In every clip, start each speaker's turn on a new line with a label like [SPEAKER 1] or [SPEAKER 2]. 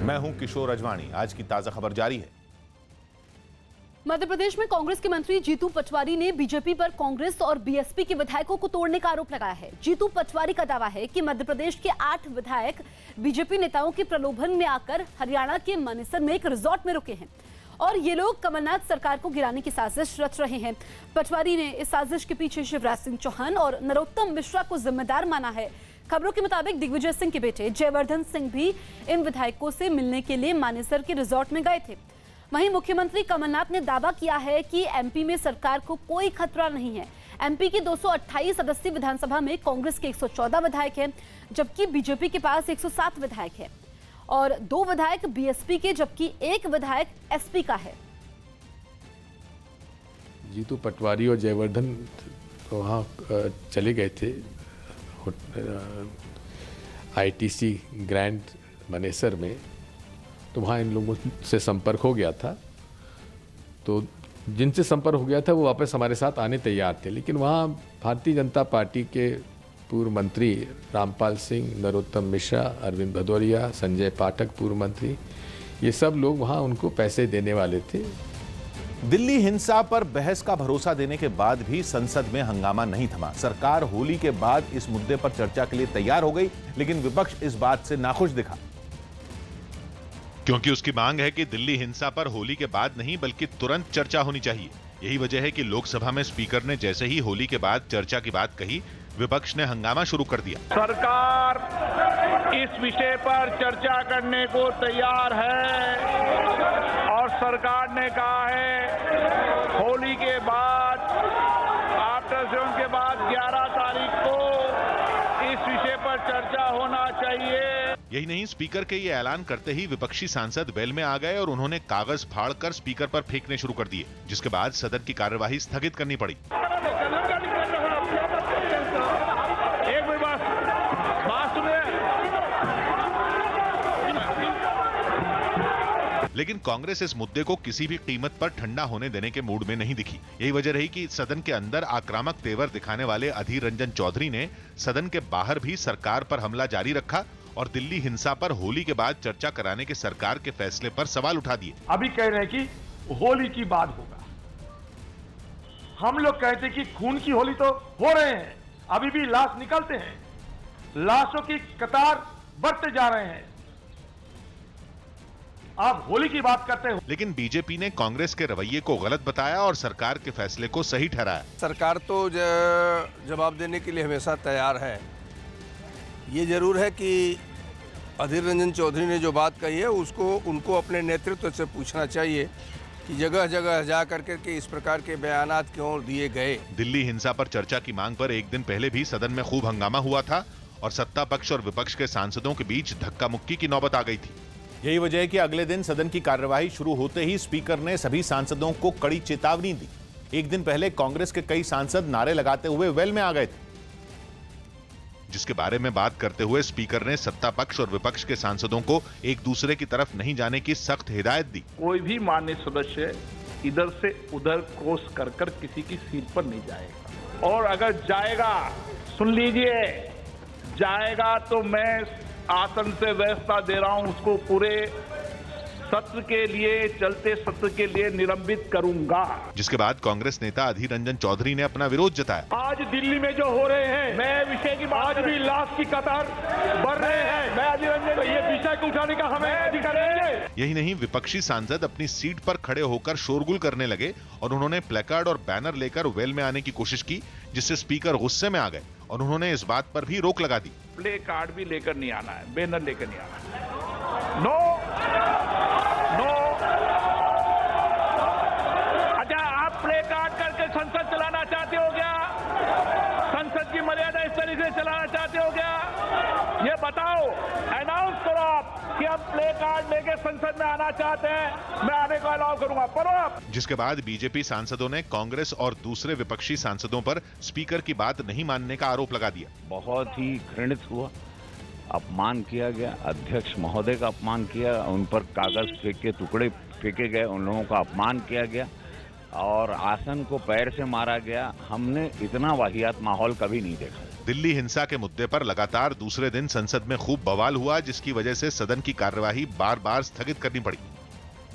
[SPEAKER 1] मैं हूं किशोर अजवाणी। आज की ताजा खबर जारी है।
[SPEAKER 2] मध्य प्रदेश में कांग्रेस के मंत्री जीतू पटवारी ने बीजेपी पर कांग्रेस और बीएसपी के विधायकों को तोड़ने का आरोप लगाया है। जीतू पटवारी का दावा है कि मध्य प्रदेश के 8 विधायक बीजेपी नेताओं के प्रलोभन में आकर हरियाणा के मानेसर में एक रिजॉर्ट में रुके हैं और ये लोग कमलनाथ सरकार को गिराने की साजिश रच रहे हैं। पटवारी ने इस साजिश के पीछे शिवराज सिंह चौहान और नरोत्तम मिश्रा को जिम्मेदार माना है। खबरों के मुताबिक दिग्विजय सिंह के बेटे जयवर्धन सिंह भी इन विधायकों से मिलने के लिए मानेसर के रिजॉर्ट में गए थे। वहीं मुख्यमंत्री कमलनाथ ने दावा किया है कि एमपी में सरकार को कोई खतरा नहीं है। एमपी की 228 सदस्यीय विधानसभा में कांग्रेस के 114 विधायक हैं, जबकि बीजेपी के पास 107 विधायक हैं और 2 विधायक बीएसपी के, जबकि 1 विधायक एसपी का है।
[SPEAKER 3] जीतू पटवारी और जयवर्धन तो वहाँ चले गए थे आईटीसी ग्रैंड मानेसर में, तो वहाँ इन लोगों से संपर्क हो गया था। तो जिनसे संपर्क हो गया था वो वापस हमारे साथ आने तैयार थे, लेकिन वहाँ भारतीय जनता पार्टी के पूर्व मंत्री रामपाल सिंह, नरोत्तम मिश्रा, अरविंद भदौरिया, संजय पाठक पूर्व मंत्री, ये सब लोग वहाँ उनको पैसे देने वाले थे।
[SPEAKER 1] दिल्ली हिंसा पर बहस का भरोसा देने के बाद भी संसद में हंगामा नहीं थमा। सरकार होली के बाद इस मुद्दे पर चर्चा के लिए तैयार हो गई, लेकिन विपक्ष इस बात से नाखुश दिखा,
[SPEAKER 4] क्योंकि उसकी मांग है कि दिल्ली हिंसा पर होली के बाद नहीं बल्कि तुरंत चर्चा होनी चाहिए। यही वजह है कि लोकसभा में स्पीकर ने जैसे ही होली के बाद चर्चा की बात कही, विपक्ष ने हंगामा शुरू कर दिया।
[SPEAKER 5] सरकार इस विषय पर चर्चा करने को तैयार है और सरकार ने कहा है होली के बाद, आफ्टर जून के बाद 11 तारीख को इस विषय पर चर्चा होना चाहिए।
[SPEAKER 4] यही नहीं, स्पीकर के ये ऐलान करते ही विपक्षी सांसद वेल में आ गए और उन्होंने कागज फाड़कर स्पीकर पर फेंकने शुरू कर दिए, जिसके बाद सदन की कार्यवाही स्थगित करनी पड़ी। लेकिन कांग्रेस इस मुद्दे को किसी भी कीमत पर ठंडा होने देने के मूड में नहीं दिखी। यही वजह रही कि सदन के अंदर आक्रामक तेवर दिखाने वाले अधीर रंजन चौधरी ने सदन के बाहर भी सरकार पर हमला जारी रखा और दिल्ली हिंसा पर होली के बाद चर्चा कराने के सरकार के फैसले पर सवाल उठा दिए।
[SPEAKER 6] अभी कह रहे हैं कि होली की बात होगा, हम लोग कहते कि खून की होली तो हो रहे हैं, अभी भी लाश निकलते हैं, लाशों की कतार बढ़ते जा रहे हैं, आप होली की बात करते हो।
[SPEAKER 4] लेकिन बीजेपी ने कांग्रेस के रवैये को गलत बताया और सरकार के फैसले को सही ठहराया।
[SPEAKER 7] सरकार तो जवाब देने के लिए हमेशा तैयार है। ये जरूर है कि अधीर रंजन चौधरी ने जो बात कही है उसको उनको अपने नेतृत्व से पूछना चाहिए कि जगह जगह जा करके कि इस प्रकार के बयानात क्यों दिए गए।
[SPEAKER 4] दिल्ली हिंसा पर चर्चा की मांग पर एक दिन पहले भी सदन में खूब हंगामा हुआ था और सत्ता पक्ष और विपक्ष के सांसदों के बीच धक्का मुक्की की नौबत आ गई थी।
[SPEAKER 1] यही वजह है कि अगले दिन सदन की कार्यवाही शुरू होते ही स्पीकर ने सभी सांसदों को कड़ी चेतावनी दी। एक दिन पहले कांग्रेस के कई सांसद नारे लगाते हुए वेल में आ गए थे,
[SPEAKER 4] जिसके बारे में बात करते हुए स्पीकर ने सत्ता पक्ष और विपक्ष के सांसदों को एक दूसरे की तरफ नहीं जाने की सख्त हिदायत दी।
[SPEAKER 5] कोई भी माननीय सदस्य इधर से उधर क्रॉस कर कर किसी की सीट पर नहीं जाएगा, और अगर जाएगा, सुन लीजिए, जाएगा तो मैं आसन से व्यवस्था दे रहा हूं, उसको पूरे सत्र के लिए, चलते सत्र के लिए निलंबित करूंगा।
[SPEAKER 4] जिसके बाद कांग्रेस नेता अधीर रंजन चौधरी ने अपना विरोध जताया।
[SPEAKER 6] आज दिल्ली में जो हो रहे हैं, मैं विषय की आज भी लाश की कतार बढ़ रहे हैं, मैं अधीर रंजन, ये विषय को उठाने का हमें अधिकार है।
[SPEAKER 4] यही नहीं, विपक्षी सांसद अपनी सीट पर खड़े होकर शोरगुल करने लगे और उन्होंने प्लेकार्ड और बैनर लेकर वेल में आने की कोशिश की, जिससे स्पीकर गुस्से में आ गए और उन्होंने इस बात पर भी रोक लगा दी।
[SPEAKER 5] प्ले कार्ड भी लेकर नहीं आना है, बैनर लेकर नहीं आना है। नो नो, अच्छा आप प्ले कार्ड करके संसद चलाना चाहते हो क्या? संसद की मर्यादा इस तरीके से चलाना चाहते हो क्या? ये बताओ, अनाउंस करो आप कि हम प्ले कार्ड लेके संसद में आना चाहते हैं, मैं आने को अलाउ करूंगा, करो आप।
[SPEAKER 4] जिसके बाद बीजेपी सांसदों ने कांग्रेस और दूसरे विपक्षी सांसदों पर स्पीकर की बात नहीं मानने का आरोप लगा दिया।
[SPEAKER 8] बहुत ही घृणित हुआ, अपमान किया गया, अध्यक्ष महोदय का अपमान किया, उन पर कागज फेंक के टुकड़े फेंके गए, उन लोगों का अपमान किया गया और आसन को पैर से मारा गया। हमने इतना वाहियात माहौल कभी नहीं देखा।
[SPEAKER 4] दिल्ली हिंसा के मुद्दे पर लगातार दूसरे दिन संसद में खूब बवाल हुआ, जिसकी वजह से सदन की कार्यवाही बार बार स्थगित करनी पड़ी।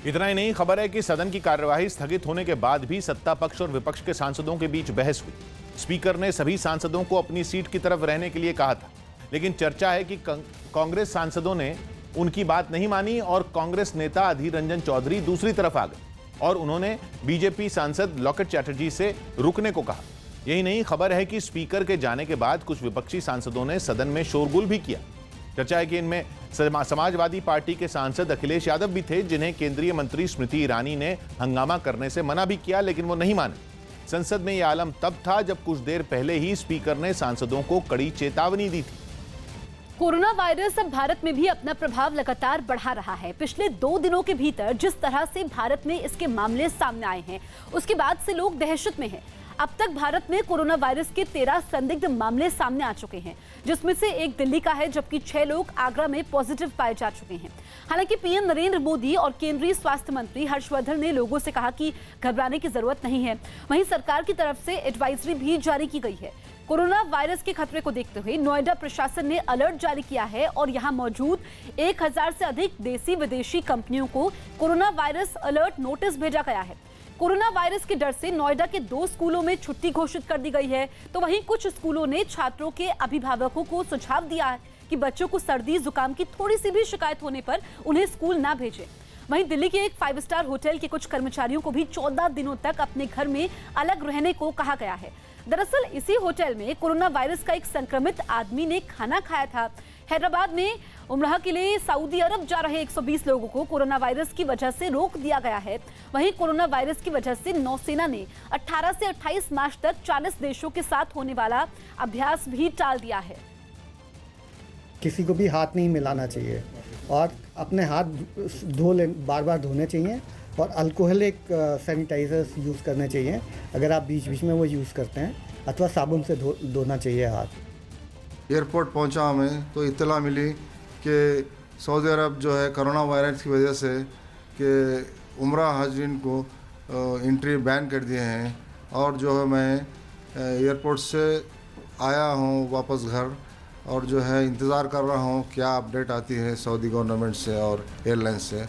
[SPEAKER 1] इतना ही नहीं, खबर है कि सदन की कार्यवाही स्थगित होने के बाद भी सत्ता पक्ष और विपक्ष के सांसदों के बीच बहस हुई। स्पीकर ने सभी सांसदों को अपनी सीट की तरफ रहने के लिए कहा था, लेकिन चर्चा है कि कांग्रेस सांसदों ने उनकी बात नहीं मानी और कांग्रेस नेता अधीर रंजन चौधरी दूसरी तरफ आ गए और उन्होंने बीजेपी सांसद लॉकेट चैटर्जी से रुकने को कहा। यही नहीं, खबर है कि स्पीकर के जाने के बाद कुछ विपक्षी सांसदों ने सदन में शोरगुल भी किया। चर्चा है कि इनमें समाजवादी पार्टी के सांसद अखिलेश यादव भी थे, जिन्हें केंद्रीय मंत्री स्मृति ईरानी ने हंगामा करने से मना भी किया, लेकिन वो नहीं माने। संसद में यह आलम तब था जब कुछ देर पहले ही स्पीकर ने सांसदों को कड़ी चेतावनी दी थी।
[SPEAKER 2] कोरोना वायरस अब भारत में भी अपना प्रभाव लगातार बढ़ा रहा है। पिछले 2 दिनों के भीतर जिस तरह से भारत में इसके मामले सामने आए हैं, उसके बाद से लोग दहशत में हैं। अब तक भारत में कोरोना वायरस के 13 संदिग्ध मामले सामने आ चुके हैं, जिसमें से एक दिल्ली का है, जबकि 6 लोग आगरा में पॉजिटिव पाए जा चुके हैं। हालांकि पीएम नरेंद्र मोदी और केंद्रीय स्वास्थ्य मंत्री हर्षवर्धन ने लोगों से कहा कि घबराने की जरूरत नहीं है। वहीं सरकार की तरफ से एडवाइजरी भी जारी की गई है। कोरोना वायरस के खतरे को देखते हुए नोएडा प्रशासन ने अलर्ट जारी किया है और यहां मौजूद 1000 से अधिक देसी विदेशी कंपनियों को कोरोना वायरस अलर्ट नोटिस भेजा गया है। कोरोना वायरस के डर से नोएडा के 2 स्कूलों में छुट्टी घोषित कर दी गई है, तो वहीं कुछ स्कूलों ने छात्रों के अभिभावकों को सुझाव दिया है कि बच्चों को सर्दी जुकाम की थोड़ी सी भी शिकायत होने पर उन्हें स्कूल ना भेजें। वहीं दिल्ली के एक 5 स्टार होटल के कुछ कर्मचारियों को भी 14 दिनों तक अपने घर में अलग रहने को कहा गया है। दरअसल इसी होटल में कोरोना वायरस का एक संक्रमित आदमी ने खाना खाया था। हैदराबाद में उम्रह के लिए सऊदी अरब जा रहे 120 लोगों को कोरोना वायरस की वजह से रोक दिया गया है। वहीं कोरोना वायरस की वजह से नौसेना ने 18 से 28 मार्च तक 40 देशों के साथ होने वाला अभ्यास भी टाल दिया है।
[SPEAKER 9] किसी को भी हाथ नहीं मिलाना चाहिए और अपने हाथ बार बार धोने चाहिए और अल्कोहलिक सैनिटाइजर्स यूज़ करने चाहिए अगर आप बीच बीच में वो यूज़ करते हैं, अथवा साबुन से धोना चाहिए हाथ।
[SPEAKER 10] एयरपोर्ट पहुंचा हमें तो इत्तला मिली कि सऊदी अरब जो है कोरोना वायरस की वजह से कि उम्रा हाजरीन को एंट्री बैन कर दिए हैं और जो है मैं एयरपोर्ट से आया हूं वापस घर और जो है इंतज़ार कर रहा हूं क्या अपडेट आती है सऊदी गवर्नमेंट से और एयरलाइन से।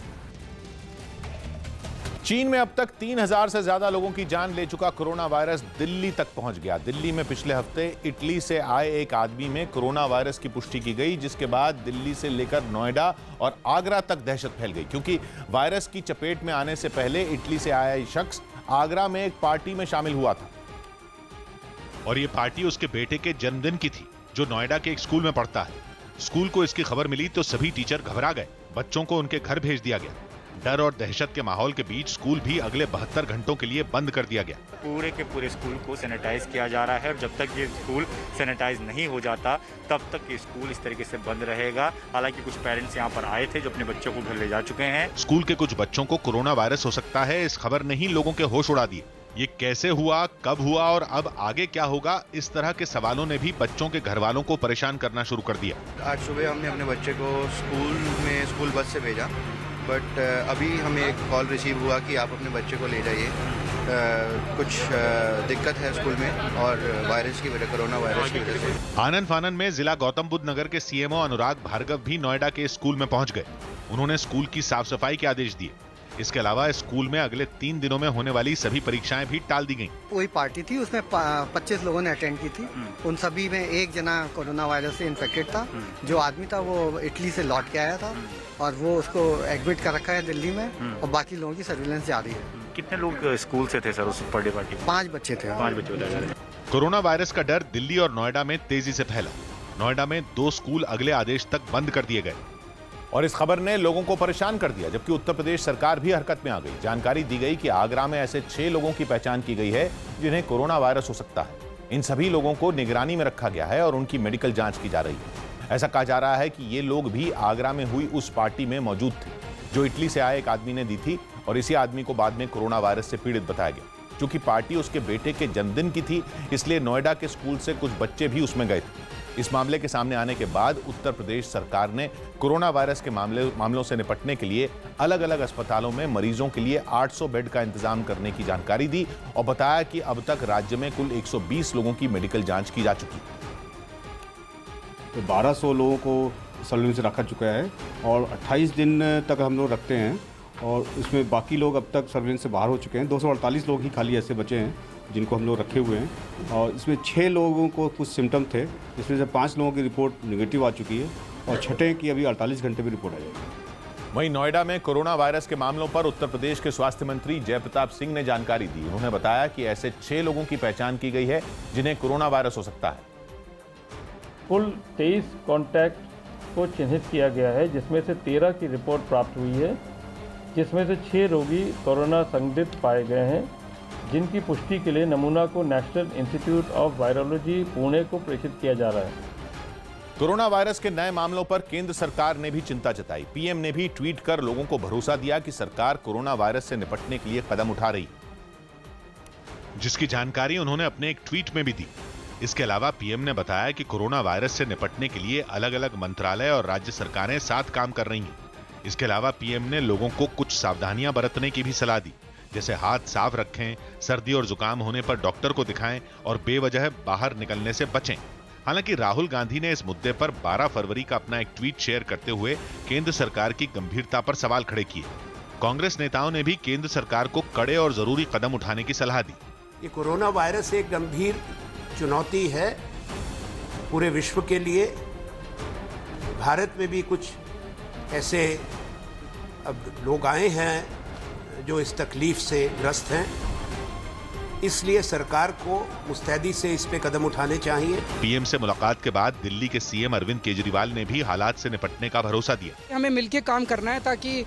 [SPEAKER 1] चीन में अब तक 3000 से ज्यादा लोगों की जान ले चुका कोरोना वायरस दिल्ली तक पहुंच गया। दिल्ली में पिछले हफ्ते इटली से आए एक आदमी में कोरोना वायरस की पुष्टि की गई, जिसके बाद दिल्ली से लेकर नोएडा और आगरा तक दहशत फैल गई, क्योंकि वायरस की चपेट में आने से पहले इटली से आया ये शख्स आगरा में एक पार्टी में शामिल हुआ था
[SPEAKER 4] और ये पार्टी उसके बेटे के जन्मदिन की थी, जो नोएडा के एक स्कूल में पढ़ता है। स्कूल को इसकी खबर मिली तो सभी टीचर घबरा गए। बच्चों को उनके घर भेज दिया गया। डर और दहशत के माहौल के बीच स्कूल भी अगले 72 घंटों के लिए बंद कर दिया गया।
[SPEAKER 11] पूरे के पूरे स्कूल को सैनिटाइज किया जा रहा है और जब तक ये स्कूल सैनिटाइज नहीं हो जाता तब तक ये स्कूल इस तरीके से बंद रहेगा। हालांकि कुछ पेरेंट्स यहाँ पर आए थे जो अपने बच्चों को घर ले जा चुके हैं।
[SPEAKER 4] स्कूल के कुछ बच्चों को कोरोना वायरस हो सकता है, इस खबर ने ही लोगों के होश उड़ा दिए। ये कैसे हुआ, कब हुआ और अब आगे क्या होगा, इस तरह के सवालों ने भी बच्चों के घर वालों को परेशान करना शुरू कर दिया।
[SPEAKER 12] आज सुबह हमने अपने बच्चे को स्कूल बस से भेजा, बट अभी हमें एक कॉल रिसीव हुआ कि आप अपने बच्चे को ले जाइए, कुछ दिक्कत है स्कूल में और वायरस की वजह, कोरोना वायरस की वजह से।
[SPEAKER 4] आनन फानन में जिला गौतम बुद्ध नगर के सीएमओ अनुराग भार्गव भी नोएडा के स्कूल में पहुंच गए। उन्होंने स्कूल की साफ सफाई के आदेश दिए। इसके अलावा स्कूल में अगले 3 दिनों में होने वाली सभी परीक्षाएं भी टाल दी गईं।
[SPEAKER 9] वही पार्टी थी, उसमें 25 लोगों ने अटेंड की थी। उन सभी में एक जना कोरोना वायरस से इन्फेक्टेड था। जो आदमी था वो इटली से लौट के आया था और वो उसको एडमिट कर रखा है दिल्ली में और बाकी लोगों की सर्विलेंस जारी है।
[SPEAKER 11] कितने लोग स्कूल से थे सर उस बर्थडे पार्टी?
[SPEAKER 9] 5 बच्चे थे।
[SPEAKER 11] 5 बच्चे।
[SPEAKER 4] कोरोना वायरस का डर दिल्ली और नोएडा में तेजी से फैला। नोएडा में 2 स्कूल अगले आदेश तक बंद कर दिए गए
[SPEAKER 1] और इस खबर ने लोगों को परेशान कर दिया, जबकि उत्तर प्रदेश सरकार भी हरकत में आ गई। जानकारी दी गई कि आगरा में ऐसे 6 लोगों की पहचान की गई है जिन्हें कोरोना वायरस हो सकता है। इन सभी लोगों को निगरानी में रखा गया है और उनकी मेडिकल जांच की जा रही है। ऐसा कहा जा रहा है कि ये लोग भी आगरा में हुई उस पार्टी में मौजूद थे जो इटली से आए एक आदमी ने दी थी और इसी आदमी को बाद में कोरोना वायरस से पीड़ित बताया गया। चूंकि पार्टी उसके बेटे के जन्मदिन की थी, इसलिए नोएडा के स्कूल से कुछ बच्चे भी उसमें गए थे। इस मामले के सामने आने के बाद उत्तर प्रदेश सरकार ने कोरोना वायरस के मामलों से निपटने के लिए अलग अलग अस्पतालों में मरीजों के लिए 800 बेड का इंतजाम करने की जानकारी दी और बताया कि अब तक राज्य में कुल 120 लोगों की मेडिकल जांच की जा चुकी है।
[SPEAKER 13] तो 1200 लोगों को सर्विलेंस रखा चुका है और 28 दिन तक हम लोग रखते हैं और इसमें बाकी लोग अब तक सर्विलेंस से बाहर हो चुके हैं। 248 लोग ही खाली ऐसे बचे हैं जिनको हम लोग रखे हुए हैं और इसमें 6 लोगों को कुछ सिम्टम थे, इसमें से 5 लोगों की रिपोर्ट नेगेटिव आ चुकी है और छठे की अभी 48 घंटे में रिपोर्ट आ जाएगी।
[SPEAKER 1] वहीं नोएडा में कोरोना वायरस के मामलों पर उत्तर प्रदेश के स्वास्थ्य मंत्री जयप्रताप सिंह ने जानकारी दी। उन्होंने बताया कि ऐसे 6 लोगों की पहचान की गई है जिन्हें कोरोना वायरस हो सकता है।
[SPEAKER 14] कुल 23 कॉन्टैक्ट को चिन्हित किया गया है, जिसमें से 13 की रिपोर्ट प्राप्त हुई है, जिसमें से 6 रोगी कोरोना संदिग्ध पाए गए हैं, जिनकी पुष्टि के लिए नमूना को national institute of virology Pune को प्रेषित किया जा रहा है।
[SPEAKER 1] कोरोना वायरस के नए मामलों पर केंद्र सरकार ने भी चिंता जताई। पीएम ने भी ट्वीट कर लोगों को भरोसा दिया कि सरकार कोरोना वायरस से निपटने के लिए कदम उठा रही,
[SPEAKER 4] जिसकी जानकारी उन्होंने अपने एक ट्वीट में भी दी। इसके अलावा पीएम ने बताया कि कोरोना वायरस से निपटने के लिए अलग अलग मंत्रालय और राज्य सरकारें साथ काम कर रही हैं। इसके अलावा पीएम ने लोगों को कुछ सावधानियां बरतने की भी सलाह दी, जैसे हाथ साफ रखें, सर्दी और जुकाम होने पर डॉक्टर को दिखाएं और बेवजह बाहर निकलने से बचें। हालांकि राहुल गांधी ने इस मुद्दे पर 12 फरवरी का अपना एक ट्वीट शेयर करते हुए केंद्र सरकार की गंभीरता पर सवाल खड़े किए। कांग्रेस नेताओं ने भी केंद्र सरकार को कड़े और जरूरी कदम उठाने की सलाह दी।
[SPEAKER 15] ये कोरोना वायरस एक गंभीर चुनौती है पूरे विश्व के लिए। भारत में भी कुछ ऐसे अब लोग आए हैं जो इस तकलीफ से ग्रस्त हैं, इसलिए सरकार को मुस्तैदी से इस पे कदम उठाने चाहिए।
[SPEAKER 4] पीएम से मुलाकात के बाद दिल्ली के सीएम अरविंद केजरीवाल ने भी हालात से निपटने का भरोसा दिया।
[SPEAKER 16] हमें मिलकर काम करना है ताकि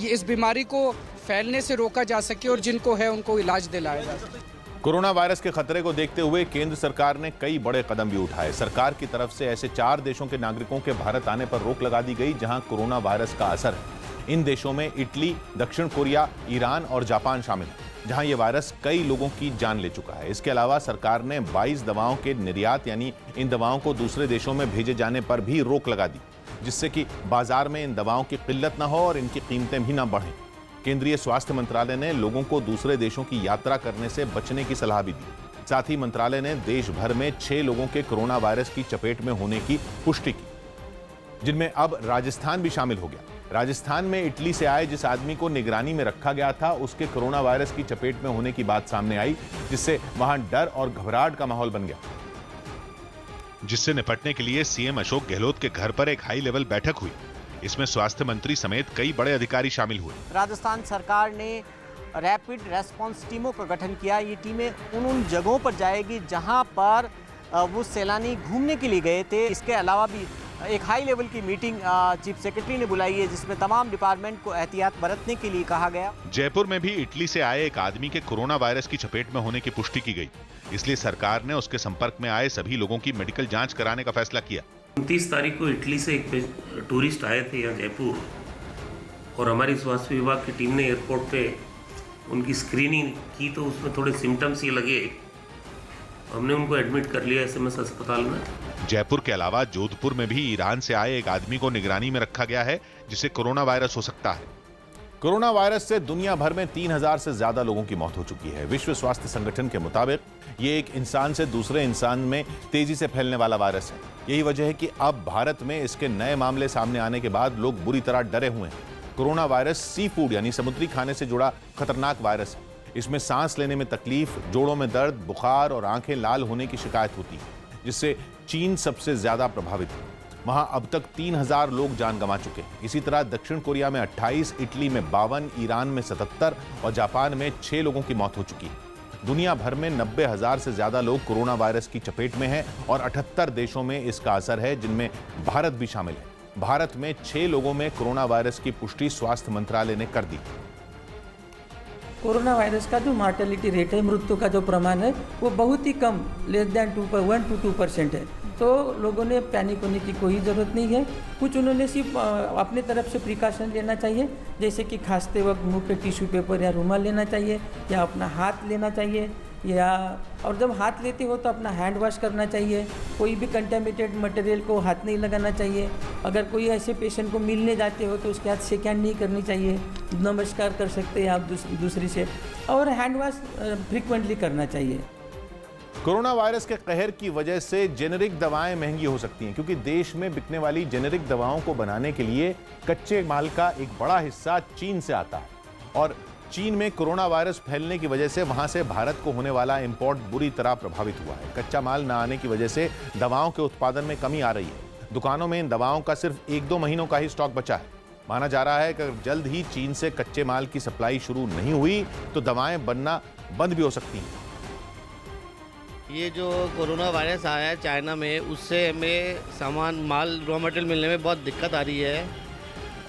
[SPEAKER 16] इस बीमारी को फैलने से रोका जा सके और जिनको है उनको इलाज दिलाया जा सके।
[SPEAKER 1] कोरोना वायरस के खतरे को देखते हुए केंद्र सरकार ने कई बड़े कदम भी उठाए। सरकार की तरफ से ऐसे 4 देशों के नागरिकों के भारत आने पर रोक लगा दी गई जहां कोरोना वायरस का असर है। इन देशों में इटली, दक्षिण कोरिया, ईरान और जापान शामिल है, जहां यह वायरस कई लोगों की जान ले चुका है। इसके अलावा सरकार ने 22 दवाओं के निर्यात यानी इन दवाओं को दूसरे देशों में भेजे जाने पर भी रोक लगा दी, जिससे कि बाजार में इन दवाओं की किल्लत न हो और इनकी कीमतें भी न बढ़ें। केंद्रीय स्वास्थ्य मंत्रालय ने लोगों को दूसरे देशों की यात्रा करने से बचने की सलाह भी दी। साथ ही मंत्रालय ने देश भर में 6 लोगों के कोरोना वायरस की चपेट में होने की पुष्टि की, जिनमें अब राजस्थान भी शामिल हो गया। राजस्थान में इटली से आए जिस आदमी को निगरानी में रखा गया था, उसके कोरोना वायरस की चपेट में होने की बात सामने आई, जिससे वहां डर और घबराहट का माहौल बन गया।
[SPEAKER 4] जिससे निपटने के लिए सीएम अशोक गहलोत के घर पर एक हाई लेवल बैठक हुई। इसमें स्वास्थ्य मंत्री समेत कई बड़े अधिकारी शामिल हुए।
[SPEAKER 17] राजस्थान सरकार ने रैपिड रेस्पॉन्स टीमों का गठन किया। ये टीमें उन जगहों पर जाएगी जहां पर वो सैलानी घूमने के लिए गए थे। इसके अलावा भी एक हाई लेवल की मीटिंग चीफ सेक्रेटरी ने बुलाई है, जिसमें तमाम डिपार्टमेंट को एहतियात बरतने के लिए कहा गया।
[SPEAKER 4] जयपुर में भी इटली से आए एक आदमी के कोरोना वायरस की चपेट में होने की पुष्टि की गई, इसलिए सरकार ने उसके संपर्क में आए सभी लोगों की मेडिकल जांच कराने का फैसला किया।
[SPEAKER 18] 29 तारीख को इटली से एक टूरिस्ट आए थे यहाँ जयपुर, और हमारी स्वास्थ्य विभाग की टीम ने एयरपोर्ट पे उनकी स्क्रीनिंग की तो उसमें थोड़े सिम्टम्स ये लगे, हमने उनको एडमिट कर लिया SMS अस्पताल में।
[SPEAKER 4] जयपुर के अलावा जोधपुर में भी ईरान से आए एक आदमी को निगरानी में रखा गया है, जिसे कोरोना वायरस हो सकता है।
[SPEAKER 1] कोरोना वायरस से दुनिया भर में 3000 से ज्यादा लोगों की मौत हो चुकी है। विश्व स्वास्थ्य संगठन के मुताबिक ये एक इंसान से दूसरे इंसान में तेजी से फैलने वाला वायरस है। यही वजह है कि अब भारत में इसके नए मामले सामने आने के बाद लोग बुरी तरह डरे हुए हैं। कोरोना वायरस सी फूड यानी समुद्री खाने से जुड़ा खतरनाक वायरस है। इसमें सांस लेने में तकलीफ, जोड़ों में दर्द, बुखार और आंखें लाल होने की शिकायत होती है, जिससे चीन सबसे ज्यादा प्रभावित है। वहां अब तक 3000 लोग जान गंवा चुके हैं। इसी तरह दक्षिण कोरिया में 28, इटली में 52, ईरान में 77 और जापान में 6 लोगों की मौत हो चुकी है। दुनिया भर में 90,000 से ज्यादा लोग कोरोना वायरस की चपेट में हैं और 78 देशों में इसका असर है, जिनमें भारत भी शामिल है। भारत में 6 लोगों में कोरोना वायरस की पुष्टि स्वास्थ्य मंत्रालय ने कर दी।
[SPEAKER 19] कोरोना वायरस का जो मार्टेलिटी रेट है, मृत्यु का जो प्रमाण है, वो बहुत ही कम, लेस दैन 1 to 2% है। तो लोगों ने पैनिक होने की कोई ज़रूरत नहीं है। कुछ उन्होंने सिर्फ अपने तरफ से प्रिकॉशन लेना चाहिए, जैसे कि खांसते वक्त मुंह पे टिश्यू पेपर या रुमाल लेना चाहिए, या अपना हाथ लेना चाहिए, या और जब हाथ लेते हो तो अपना हैंड वॉश करना चाहिए। कोई भी कंटेमिनेटेड मटेरियल को हाथ नहीं लगाना चाहिए। अगर कोई ऐसे पेशेंट को मिलने जाते हो तो उसके हाथ शेक हैंड नहीं करनी चाहिए। नमस्कार कर सकते हैं आप दूसरी से, और हैंड वॉश फ्रिक्वेंटली करना चाहिए।
[SPEAKER 1] कोरोना वायरस के कहर की वजह से जेनेरिक दवाएं महंगी हो सकती हैं, क्योंकि देश में बिकने वाली जेनेरिक दवाओं को बनाने के लिए कच्चे माल का एक बड़ा हिस्सा चीन से आता है और चीन में कोरोना वायरस फैलने की वजह से वहां से भारत को होने वाला इंपोर्ट बुरी तरह प्रभावित हुआ है। कच्चा माल न आने की वजह से दवाओं के उत्पादन में कमी आ रही है। दुकानों में इन दवाओं का सिर्फ 1-2 महीनों का ही स्टॉक बचा है। माना जा रहा है कि अगर जल्द ही चीन से कच्चे माल की सप्लाई शुरू नहीं हुई तो दवाएं बनना बंद भी हो सकती हैं।
[SPEAKER 20] ये जो कोरोना वायरस आया है चाइना में, उससे हमें सामान माल रॉ मटेरियल मिलने में बहुत दिक्कत आ रही है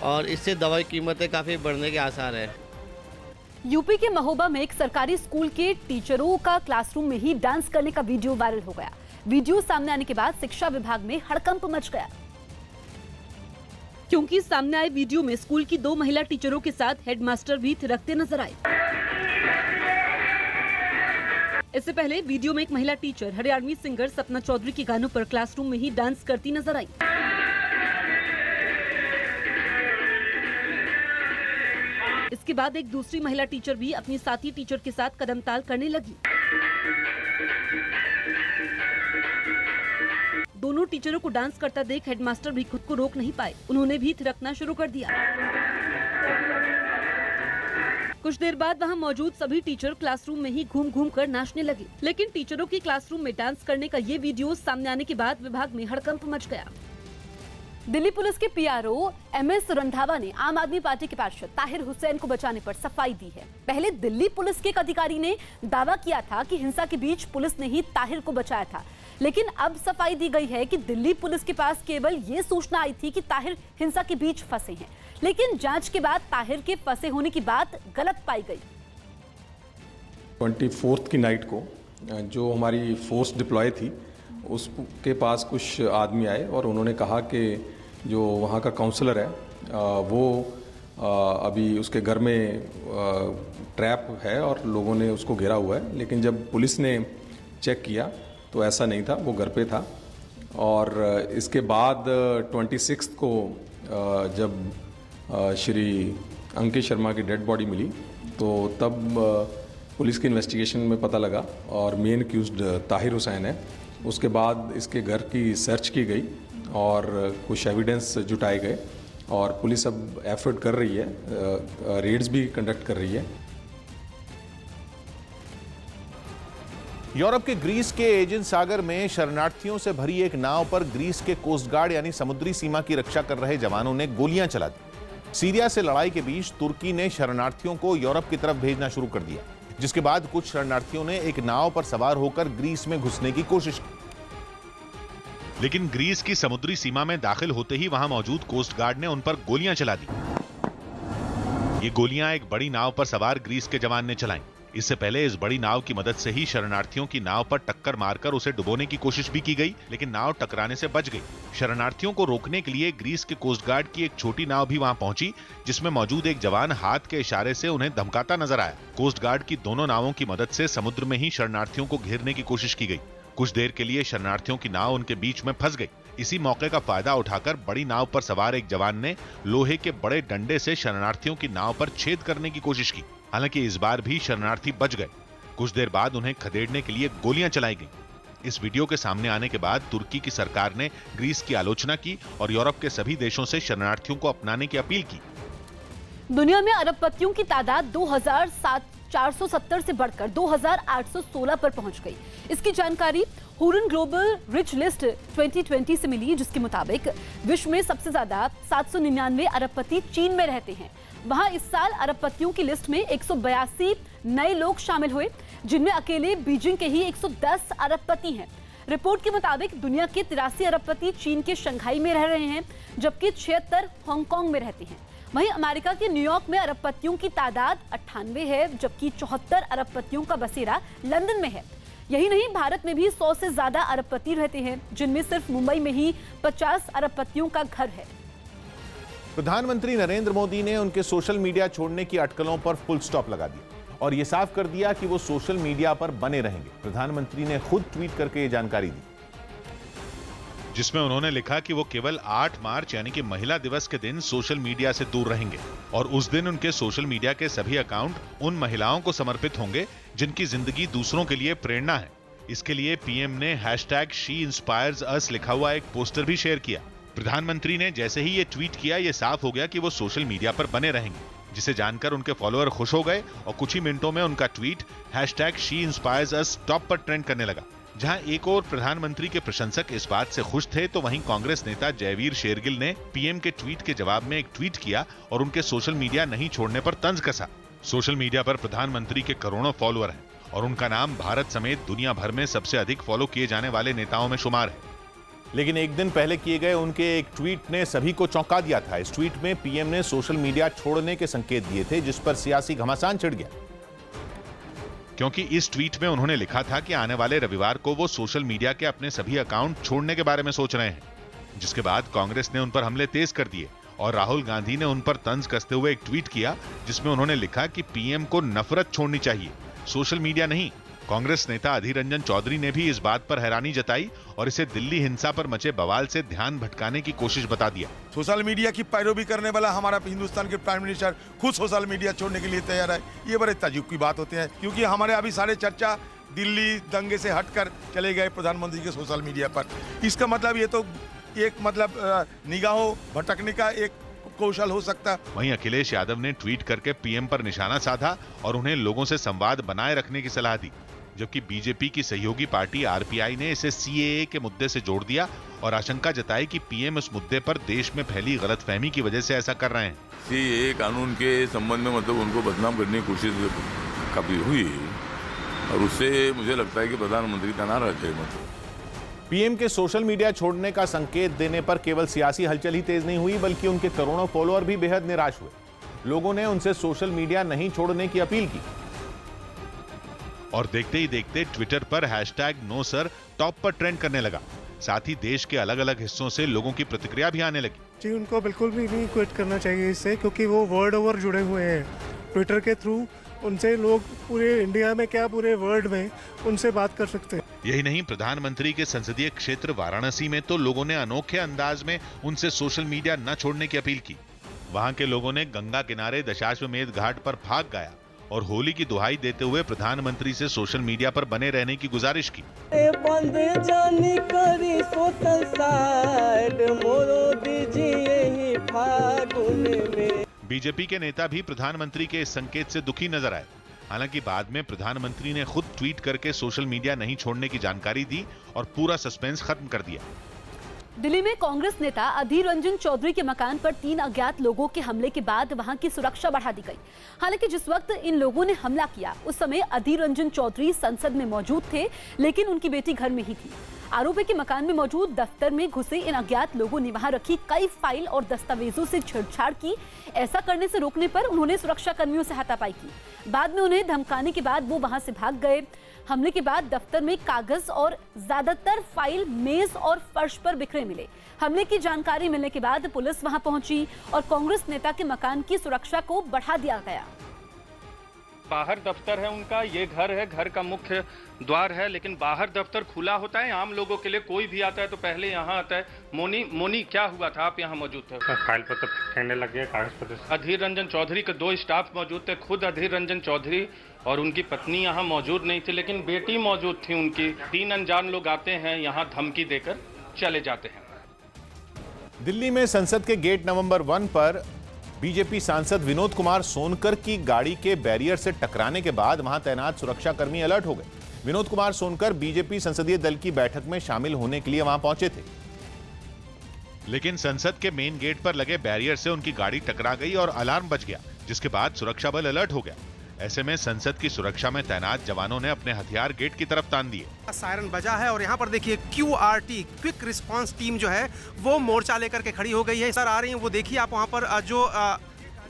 [SPEAKER 20] और इससे दवाई कीमतें काफ़ी बढ़ने के आसार है।
[SPEAKER 2] यूपी के महोबा में एक सरकारी स्कूल के टीचरों का क्लासरूम में ही डांस करने का वीडियो वायरल हो गया। वीडियो सामने आने के बाद शिक्षा विभाग में हड़कंप मच गया, क्योंकि सामने आए वीडियो में स्कूल की 2 महिला टीचरों के साथ हेडमास्टर भी थिरकते नजर आए। इससे पहले वीडियो में एक महिला टीचर हरियाणवी सिंगर सपना चौधरी के गानों पर क्लासरूम में ही डांस करती नजर आई। इसके बाद एक दूसरी महिला टीचर भी अपनी साथी टीचर के साथ कदम ताल करने लगी। दोनों टीचरों को डांस करता देख हेडमास्टर भी खुद को रोक नहीं पाए, उन्होंने भी थिरकना शुरू कर दिया। कुछ देर बाद वहां मौजूद सभी टीचर क्लासरूम में ही घूम घूम कर नाचने लगे, लेकिन टीचरों की क्लासरूम में डांस करने का ये वीडियो सामने आने के बाद विभाग में हड़कंप मच गया। दिल्ली पुलिस के पीआरओ एमएस रंधावा ने आम आदमी पार्टी के पार्षद ताहिर हुसैन को बचाने पर सफाई दी है। पहले दिल्ली पुलिस के एक अधिकारी ने दावा किया था कि हिंसा के बीच पुलिस ने ही ताहिर को बचाया था, लेकिन अब सफाई दी गई है कि दिल्ली पुलिस के पास केवल ये सूचना आई थी कि ताहिर हिंसा के बीच फंसे हैं, लेकिन जांच के बाद ताहिर के फंसे होने की बात गलत पाई गई।
[SPEAKER 21] 24 की नाइट को जो हमारी फोर्स डिप्लॉय थी उसके पास कुछ आदमी आए और उन्होंने कहा कि जो वहाँ का काउंसलर है वो अभी उसके घर में ट्रैप है और लोगों ने उसको घेरा हुआ है, लेकिन जब पुलिस ने चेक किया तो ऐसा नहीं था, वो घर पे था। और इसके बाद 26 को जब श्री अंकित शर्मा की डेड बॉडी मिली तो तब पुलिस की इन्वेस्टिगेशन में पता लगा और मेन अक्यूज्ड ताहिर हुसैन है। उसके बाद इसके घर की सर्च की गई और कुछ एविडेंस जुटाए गए और पुलिस अब एफर्ट कर रही है, रेड्स भी कंडक्ट कर रही है।
[SPEAKER 1] यूरोप के ग्रीस के एजेंट सागर में शरणार्थियों से भरी एक नाव पर ग्रीस के कोस्ट गार्ड यानी समुद्री सीमा की रक्षा कर रहे जवानों ने गोलियां चला दी। सीरिया से लड़ाई के बीच तुर्की ने शरणार्थियों को यूरोप की तरफ भेजना शुरू कर दिया, जिसके बाद कुछ शरणार्थियों ने एक नाव पर सवार होकर ग्रीस में घुसने की कोशिश की,
[SPEAKER 4] लेकिन ग्रीस की समुद्री सीमा में दाखिल होते ही वहां मौजूद कोस्ट गार्ड ने उन पर गोलियां चला दी। ये गोलियां एक बड़ी नाव पर सवार ग्रीस के जवान ने चलाई। इससे पहले इस बड़ी नाव की मदद से ही शरणार्थियों की नाव पर टक्कर मारकर उसे डुबोने की कोशिश भी की गई, लेकिन नाव टकराने से बच गई। शरणार्थियों को रोकने के लिए ग्रीस के कोस्ट गार्ड की एक छोटी नाव भी वहां पहुंची, जिसमें मौजूद एक जवान हाथ के इशारे से उन्हें धमकाता नजर आया। कोस्ट गार्ड की दोनों नावों की मदद से समुद्र में ही शरणार्थियों को घेरने की कोशिश की गई। कुछ देर के लिए शरणार्थियों की नाव उनके बीच में फंस गई। इसी मौके का फायदा उठाकर बड़ी नाव पर सवार एक जवान ने लोहे के बड़े डंडे से शरणार्थियों की नाव पर छेद करने की कोशिश की। हालांकि इस बार भी शरणार्थी बच गए। कुछ देर बाद उन्हें खदेड़ने के लिए गोलियां चलाई गईं। इस वीडियो के सामने आने के बाद तुर्की की सरकार ने ग्रीस की आलोचना की और यूरोप के सभी देशों से शरणार्थियों को अपनाने की अपील की।
[SPEAKER 2] दुनिया में अरबपतियों की तादाद 2470 से बढ़कर 2816 पर पहुंच गई। इसकी जानकारी हुरन ग्लोबल रिच लिस्ट 2020 से मिली, जिसके मुताबिक विश्व में सबसे ज्यादा 799 अरबपति चीन में रहते हैं। वहां इस साल अरबपतियों की लिस्ट में 182 नए लोग शामिल हुए, जिनमें अकेले बीजिंग के ही 110 अरबपति हैं। रिपोर्ट के मुताबिक दुनिया के 83 अरबपति चीन के शंघाई में रह रहे हैं, जबकि 76 हांगकांग में रहते हैं। वहीं अमेरिका के न्यूयॉर्क में अरबपतियों की तादाद 98 है, जबकि 74 अरबपतियों का बसेरा लंदन में है। यही नहीं, भारत में भी 100 से ज्यादा अरबपति रहते हैं, जिनमें सिर्फ मुंबई में ही 50 अरबपतियों का घर है।
[SPEAKER 1] प्रधानमंत्री नरेंद्र मोदी ने उनके सोशल मीडिया छोड़ने की अटकलों पर फुल स्टॉप लगा दिया और यह साफ कर दिया कि वो सोशल मीडिया पर बने रहेंगे। प्रधानमंत्री ने खुद ट्वीट करके ये जानकारी दी,
[SPEAKER 4] जिसमें उन्होंने लिखा कि वो केवल 8 मार्च यानी कि महिला दिवस के दिन सोशल मीडिया से दूर रहेंगे और उस दिन उनके सोशल मीडिया के सभी अकाउंट उन महिलाओं को समर्पित होंगे जिनकी जिंदगी दूसरों के लिए प्रेरणा है। इसके लिए पीएम ने #SheInspiresUs लिखा हुआ एक पोस्टर भी शेयर किया। प्रधानमंत्री ने जैसे ही ये ट्वीट किया, ये साफ हो गया कि वो सोशल मीडिया पर बने रहेंगे, जिसे जानकर उनके फॉलोअर खुश हो गए और कुछ ही मिनटों में उनका ट्वीट #SheInspiresUs टॉप पर ट्रेंड करने लगा। जहां एक और प्रधानमंत्री के प्रशंसक इस बात से खुश थे, तो वहीं कांग्रेस नेता जयवीर शेरगिल ने पीएम के ट्वीट के जवाब में एक ट्वीट किया और उनके सोशल मीडिया नहीं छोड़ने पर तंज कसा। सोशल मीडिया पर प्रधानमंत्री के करोड़ों फॉलोअर हैं और उनका नाम भारत समेत दुनिया भर में सबसे अधिक फॉलो किए जाने वाले नेताओं में शुमार है।
[SPEAKER 1] लेकिन एक दिन पहले किए गए उनके एक ट्वीट ने सभी को चौंका दिया था। इस ट्वीट में पीएम ने सोशल मीडिया छोड़ने के संकेत दिए थे, जिस पर सियासी घमासान छिड़ गया,
[SPEAKER 4] क्योंकि इस ट्वीट में उन्होंने लिखा था कि आने वाले रविवार को वो सोशल मीडिया के अपने सभी अकाउंट छोड़ने के बारे में सोच रहे हैं, जिसके बाद कांग्रेस ने उन पर हमले तेज कर दिए और राहुल गांधी ने उन पर तंज कसते हुए एक ट्वीट किया, जिसमें उन्होंने लिखा कि पीएम को नफरत छोड़नी चाहिए, सोशल मीडिया नहीं। कांग्रेस नेता अधीर रंजन चौधरी ने भी इस बात पर हैरानी जताई और इसे दिल्ली हिंसा पर मचे बवाल से ध्यान भटकाने की कोशिश बता दिया।
[SPEAKER 6] सोशल मीडिया की पैरवी करने वाला हमारा हिंदुस्तान के प्राइम मिनिस्टर खुद सोशल मीडिया छोड़ने के लिए तैयार है। ये बड़े ताज्जुब की बात होती है, क्योंकि हमारे अभी सारे चर्चा दिल्ली दंगे से हटकर चले गए प्रधानमंत्री के सोशल मीडिया पर। इसका मतलब ये तो एक निगाहों भटकने का एक कौशल हो सकता।
[SPEAKER 4] वहीं अखिलेश यादव ने ट्वीट करके पीएम पर निशाना साधा और उन्हें लोगों से संवाद बनाए रखने की सलाह दी, जबकि बीजेपी की सहयोगी पार्टी आरपीआई ने इसे सीएए के मुद्दे से जोड़ दिया और आशंका जताई कि पीएम इस मुद्दे पर देश में फैली गलतफहमी की वजह से ऐसा कर रहे हैं।
[SPEAKER 3] सीएए कानून के संबंध में उनको बदनाम करने की कोशिश काफी हुई और उससे मुझे लगता है कि प्रधानमंत्री का नाराज है।
[SPEAKER 1] पीएम के सोशल मीडिया छोड़ने का संकेत देने पर केवल सियासी हलचल ही तेज नहीं हुई, बल्कि उनके करोड़ों फॉलोअर भी बेहद निराश हुए। लोगों ने उनसे सोशल मीडिया नहीं छोड़ने की अपील की और देखते ही देखते ट्विटर पर #NoSir टॉप पर ट्रेंड करने लगा। साथ ही देश के अलग अलग हिस्सों से लोगों की प्रतिक्रिया भी आने लगी।
[SPEAKER 22] जी, उनको बिल्कुल भी नहीं क्विट करना चाहिए इससे, क्योंकि वो वर्ल्ड ओवर जुड़े हुए हैं ट्विटर के थ्रू। उनसे लोग पूरे इंडिया में क्या पूरे वर्ल्ड में उनसे बात कर सकते हैं।
[SPEAKER 4] यही नहीं, प्रधानमंत्री के संसदीय क्षेत्र वाराणसी में तो लोगों ने अनोखे अंदाज में उनसे सोशल मीडिया न छोड़ने की अपील की। वहां के लोगों ने गंगा किनारे दशाश्वमेध घाट पर फाग गाया और होली की दुहाई देते हुए प्रधानमंत्री से सोशल मीडिया पर बने रहने की गुजारिश की। बीजेपी के नेता भी प्रधानमंत्री के इस संकेत से दुखी नजर आए। हालांकि बाद में प्रधानमंत्री ने खुद ट्वीट करके सोशल मीडिया नहीं छोड़ने की जानकारी दी और पूरा सस्पेंस खत्म कर दिया।
[SPEAKER 2] दिल्ली में कांग्रेस नेता अधीर रंजन चौधरी के मकान पर 3 अज्ञात लोगों के हमले के बाद वहां की सुरक्षा बढ़ा दी गई। हालांकि जिस वक्त इन लोगों ने हमला किया उस समय अधीर रंजन चौधरी संसद में मौजूद थे, लेकिन उनकी बेटी घर में ही थी। आरोपी के मकान में मौजूद दफ्तर में घुसे इन अज्ञात लोगों ने वहां रखी कई फाइल और दस्तावेजों से छेड़छाड़ की। ऐसा करने से रोकने पर उन्होंने सुरक्षा कर्मियों से हाथापाई की। बाद में उन्हें धमकाने के बाद वो वहां से भाग गए। हमले के बाद दफ्तर में कागज और ज्यादातर फाइल मेज और फर्श पर बिखरे मिले। हमले की जानकारी मिलने के बाद पुलिस वहां पहुंची और कांग्रेस नेता के मकान की सुरक्षा को बढ़ा दिया गया।
[SPEAKER 23] बाहर दफ्तर है उनका, ये घर है, घर का मुख्य द्वार है, लेकिन बाहर दफ्तर खुला होता है आम लोगों के लिए। कोई भी आता है तो पहले यहाँ आता है। मोनी क्या हुआ था, आप यहाँ मौजूद थे?
[SPEAKER 11] फाइल पत्र फेंकने लग गए, कागज पत्र।
[SPEAKER 23] अधीर रंजन चौधरी के 2 स्टाफ मौजूद थे, खुद अधीर रंजन चौधरी और उनकी पत्नी यहाँ मौजूद नहीं थी, लेकिन बेटी मौजूद थी उनकी। 3 अनजान लोग आते हैं यहाँ, धमकी देकर चले जाते हैं।
[SPEAKER 1] दिल्ली में संसद के गेट नंबर 1 पर बीजेपी सांसद विनोद कुमार सोनकर की गाड़ी के बैरियर से टकराने के बाद वहां तैनात सुरक्षा कर्मी अलर्ट हो गए। विनोद कुमार सोनकर बीजेपी संसदीय दल की बैठक में शामिल होने के लिए वहां पहुंचे थे,
[SPEAKER 4] लेकिन संसद के मेन गेट पर लगे बैरियर से उनकी गाड़ी टकरा गई और अलार्म बज गया, जिसके बाद सुरक्षा बल अलर्ट हो गया। ऐसे में संसद की सुरक्षा में तैनात जवानों ने अपने हथियार गेट की तरफ तान दिए।
[SPEAKER 24] सायरन बजा है और यहाँ पर देखिए QRT क्विक रिस्पांस टीम जो है वो मोर्चा लेकर के खड़ी हो गई है। सर आ रही है, वो देखिए आप वहाँ पर जो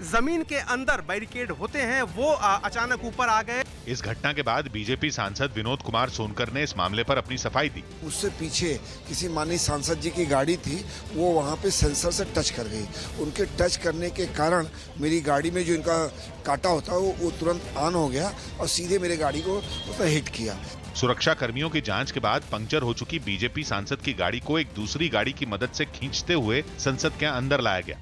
[SPEAKER 24] जमीन के अंदर बैरिकेड होते हैं वो अचानक ऊपर आ गए।
[SPEAKER 4] इस घटना के बाद बीजेपी सांसद विनोद कुमार सोनकर ने इस मामले पर अपनी सफाई दी।
[SPEAKER 25] उससे पीछे किसी माननीय सांसद जी की गाड़ी थी, वो वहाँ पे सेंसर से टच कर गई। उनके टच करने के कारण मेरी गाड़ी में जो इनका काटा होता है वो तुरंत ऑन हो गया और सीधे मेरे गाड़ी को उसने हिट किया।
[SPEAKER 4] सुरक्षा कर्मियों की जांच के बाद पंक्चर हो चुकी बीजेपी सांसद की गाड़ी को एक दूसरी गाड़ी की मदद से खींचते हुए संसद के अंदर लाया गया।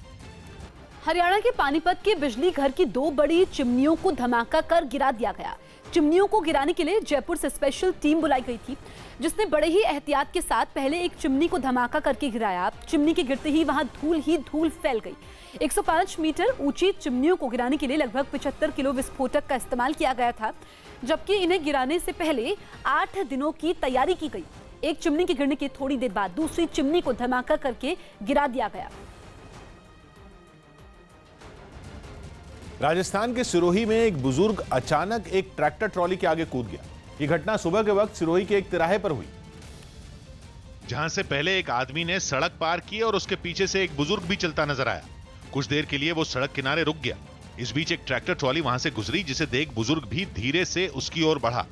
[SPEAKER 2] हरियाणा के पानीपत के बिजली घर की 2 बड़ी चिमनियों को धमाका कर गिरा दिया गया। चिमनियों को गिराने के लिए जयपुर से स्पेशल टीम बुलाई गई थी, जिसने बड़े ही एहतियात के साथ पहले एक चिमनी को धमाका करके गिराया। चिमनी के गिरते ही वहां धूल ही धूल फैल गई। 105 मीटर ऊंची चिमनियों को गिराने के लिए लगभग 75 किलो विस्फोटक का इस्तेमाल किया गया था, जबकि इन्हें गिराने से पहले 8 दिनों की तैयारी की गई। एक चिमनी के गिरने के थोड़ी देर बाद दूसरी चिमनी को धमाका करके गिरा दिया गया।
[SPEAKER 1] राजस्थान के सिरोही में एक बुजुर्ग अचानक एक ट्रैक्टर ट्रॉली के आगे कूद गया। ये घटना सुबह के वक्त सिरोही के एक तिराहे पर हुई,
[SPEAKER 4] जहां से पहले एक आदमी ने सड़क पार की और उसके पीछे से एक बुजुर्ग भी चलता नजर आया। कुछ देर के लिए वो सड़क किनारे रुक गया। इस बीच एक ट्रैक्टर ट्रॉली वहां से गुजरी, जिसे देख बुजुर्ग भी धीरे से उसकी ओर बढ़ा।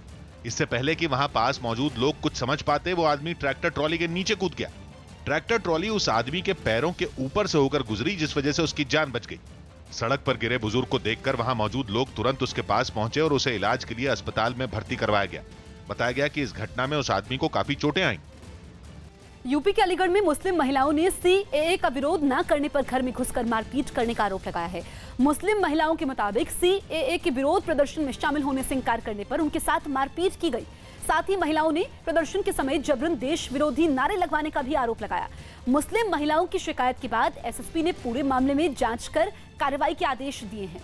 [SPEAKER 4] इससे पहले कि वहां पास मौजूद लोग कुछ समझ पाते, वो आदमी ट्रैक्टर ट्रॉली के नीचे कूद गया। ट्रैक्टर ट्रॉली उस आदमी के पैरों के ऊपर से होकर गुजरी, जिस वजह से उसकी जान बच गई। सड़क पर गिरे बुजुर्ग को देखकर वहां मौजूद लोग तुरंत उसके पास पहुंचे और उसे इलाज के लिए अस्पताल में भर्ती करवाया गया। बताया गया कि इस घटना में उस आदमी को काफी चोटें आईं।
[SPEAKER 2] यूपी के अलीगढ़ में मुस्लिम महिलाओं ने सीएए का विरोध न करने पर घर में घुसकर मारपीट करने का आरोप लगाया है। मुस्लिम महिलाओं के मुताबिक सीएए के विरोध प्रदर्शन में शामिल होने से इंकार करने पर उनके साथ मारपीट की गई। साथ ही महिलाओं ने प्रदर्शन के समय जबरन देश विरोधी नारे लगवाने का भी आरोप लगाया। मुस्लिम महिलाओं की शिकायत के बाद एसएसपी ने पूरे मामले में जांच कर कार्रवाई के आदेश दिए हैं।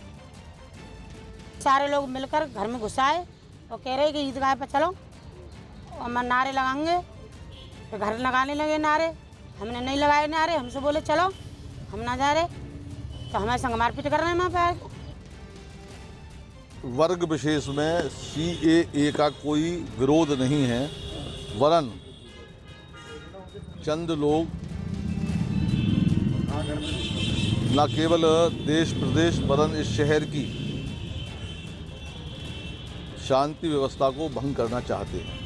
[SPEAKER 5] सारे लोग मिलकर घर में घुसाए और कह रहे कि ईदगाह पर चलो और हम नारे लगाएंगे। तो घर लगाने लगे नारे, हमने नहीं लगाए नारे, हमसे बोले चलो, हम ना जा रहे, तो हमारे संग मारपीट कर रहे हैं। वहाँ पे
[SPEAKER 7] वर्ग विशेष में सीएए का कोई विरोध नहीं है, वरन चंद लोग न केवल देश प्रदेश वरन इस शहर की शांति व्यवस्था को भंग करना चाहते हैं।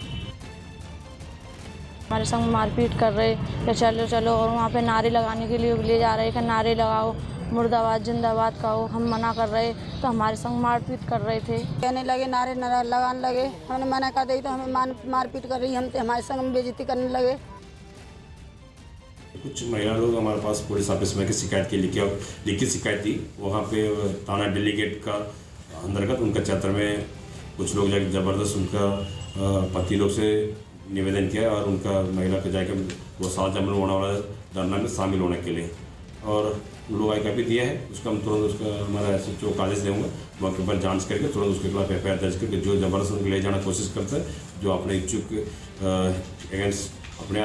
[SPEAKER 8] हमारे संग मारपीट कर रहे कि चलो चलो, और वहाँ पे नारे लगाने के लिए ले जा रहे कि नारे लगाओ, मुर्दाबाद जिंदाबाद कहो। हम मना कर रहे तो हमारे संग मारपीट कर रहे थे।
[SPEAKER 5] कहने लगे, नारे लगाने लगे, हमने मना कर दी तो हमें मारपीट कर रही, हम तो हमारे संग बेइज्जती करने लगे।
[SPEAKER 10] कुछ महिला लोग हमारे पास पुलिस ऑफिस में शिकायत की लिखित शिकायत थी। वहाँ पे थाना दिल्ली गेट का अंतर्गत उनका क्षेत्र में कुछ लोग जाकर ज़बरदस्त उनका पति लोग से निवेदन किया और उनका महिला को जाकर वो 7 जनवरी होने वाला धरना में शामिल होने के लिए, और लोग आई कॉपी दिया है। उसका हम तुरंत उसका हमारा एसएचओ को आदेश देंगे, मौके पर जांच करके तुरंत उसके खिलाफ एफआईआर दर्ज करके जो जबरदस्त उनको ले जाना कोशिश करता है, जो अपने इच्छुक अगेंस्ट अपने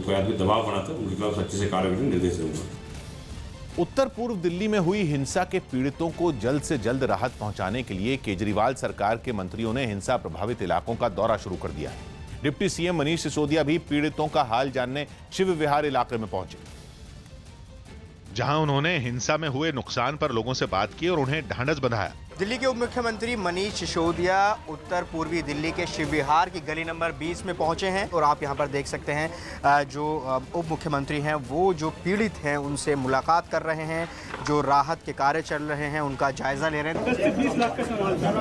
[SPEAKER 10] कोई आदमी दबाव बनाता है, उनके खिलाफ सच्चे से कार्रवाई करने निर्देश दूंगा।
[SPEAKER 1] उत्तर पूर्व दिल्ली में हुई हिंसा के पीड़ितों को जल्द से जल्द राहत पहुंचाने के लिए केजरीवाल सरकार के मंत्रियों ने हिंसा प्रभावित इलाकों का दौरा शुरू कर दिया है। डिप्टी सीएम मनीष सिसोदिया भी पीड़ितों का हाल जानने शिव विहार इलाके में पहुंचे,
[SPEAKER 4] जहां उन्होंने हिंसा में हुए नुकसान पर लोगों से बात की और उन्हें ढांढस बंधाया।
[SPEAKER 17] दिल्ली के उप मुख्यमंत्री मनीष सिसोदिया उत्तर पूर्वी दिल्ली के शिव विहार की गली नंबर 20 में पहुंचे हैं, और आप यहां पर देख सकते हैं जो उप मुख्यमंत्री हैं वो जो पीड़ित हैं उनसे मुलाकात कर रहे हैं, जो राहत के कार्य चल रहे हैं उनका जायजा ले रहे हैं।
[SPEAKER 12] 20 लाख का सामान जान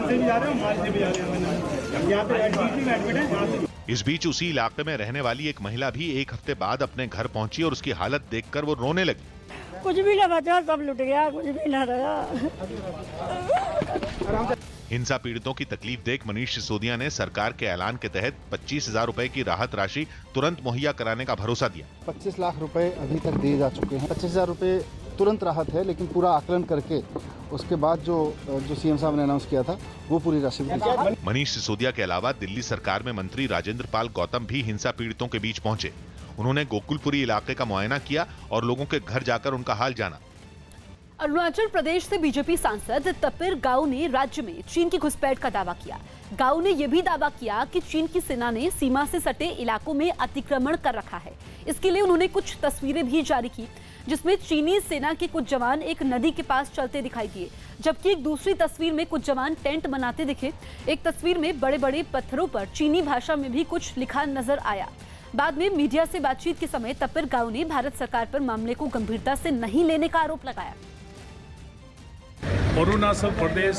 [SPEAKER 12] से भी जा रहे हैं, माल से भी जा रहे हैं। यहाँ पे
[SPEAKER 4] इस बीच उसी इलाके में रहने वाली एक महिला भी एक हफ्ते बाद अपने घर पहुंची और उसकी हालत देखकर वो रोने लगी।
[SPEAKER 5] कुछ भी ना बचा, सब लुट गया, कुछ भी ना रहा।
[SPEAKER 4] हिंसा पीड़ितों की तकलीफ देख मनीष सिसोदिया ने सरकार के ऐलान के तहत 25,000 रुपए की राहत राशि तुरंत मुहैया कराने का भरोसा दिया।
[SPEAKER 26] 25 लाख रुपए अभी तक दिए जा चुके हैं। 25,000 रुपए तुरंत राहत है, लेकिन पूरा आकलन करके उसके बाद जो सीएम साहब ने अनाउंस किया था वो पूरी राशि।
[SPEAKER 4] मनीष सिसोदिया के अलावा दिल्ली सरकार में मंत्री राजेंद्र पाल गौतम भी हिंसा पीड़ितों के बीच पहुंचे। उन्होंने गोकुलपुरी इलाके का मुआयना किया और लोगों के घर जाकर उनका हाल जाना।
[SPEAKER 2] अरुणाचल प्रदेश से बीजेपी सांसद तपिर गाओ ने राज्य में चीन की घुसपैठ का दावा किया। गाओ ने यह भी दावा किया कि चीन की सेना ने सीमा से सटे इलाकों में अतिक्रमण कर रखा है। इसके लिए उन्होंने कुछ तस्वीरें भी जारी की, जिसमें चीनी सेना के कुछ जवान एक नदी के पास चलते दिखाई दिए, जबकि एक दूसरी तस्वीर में कुछ जवान टेंट बनाते दिखे। एक तस्वीर में बड़े बड़े पत्थरों पर चीनी भाषा में भी कुछ लिखा नजर आया। बाद में मीडिया से बातचीत के समय तपिर गाओ ने भारत सरकार पर मामले को गंभीरता से नहीं लेने का आरोप लगाया।
[SPEAKER 27] अरुणाचल प्रदेश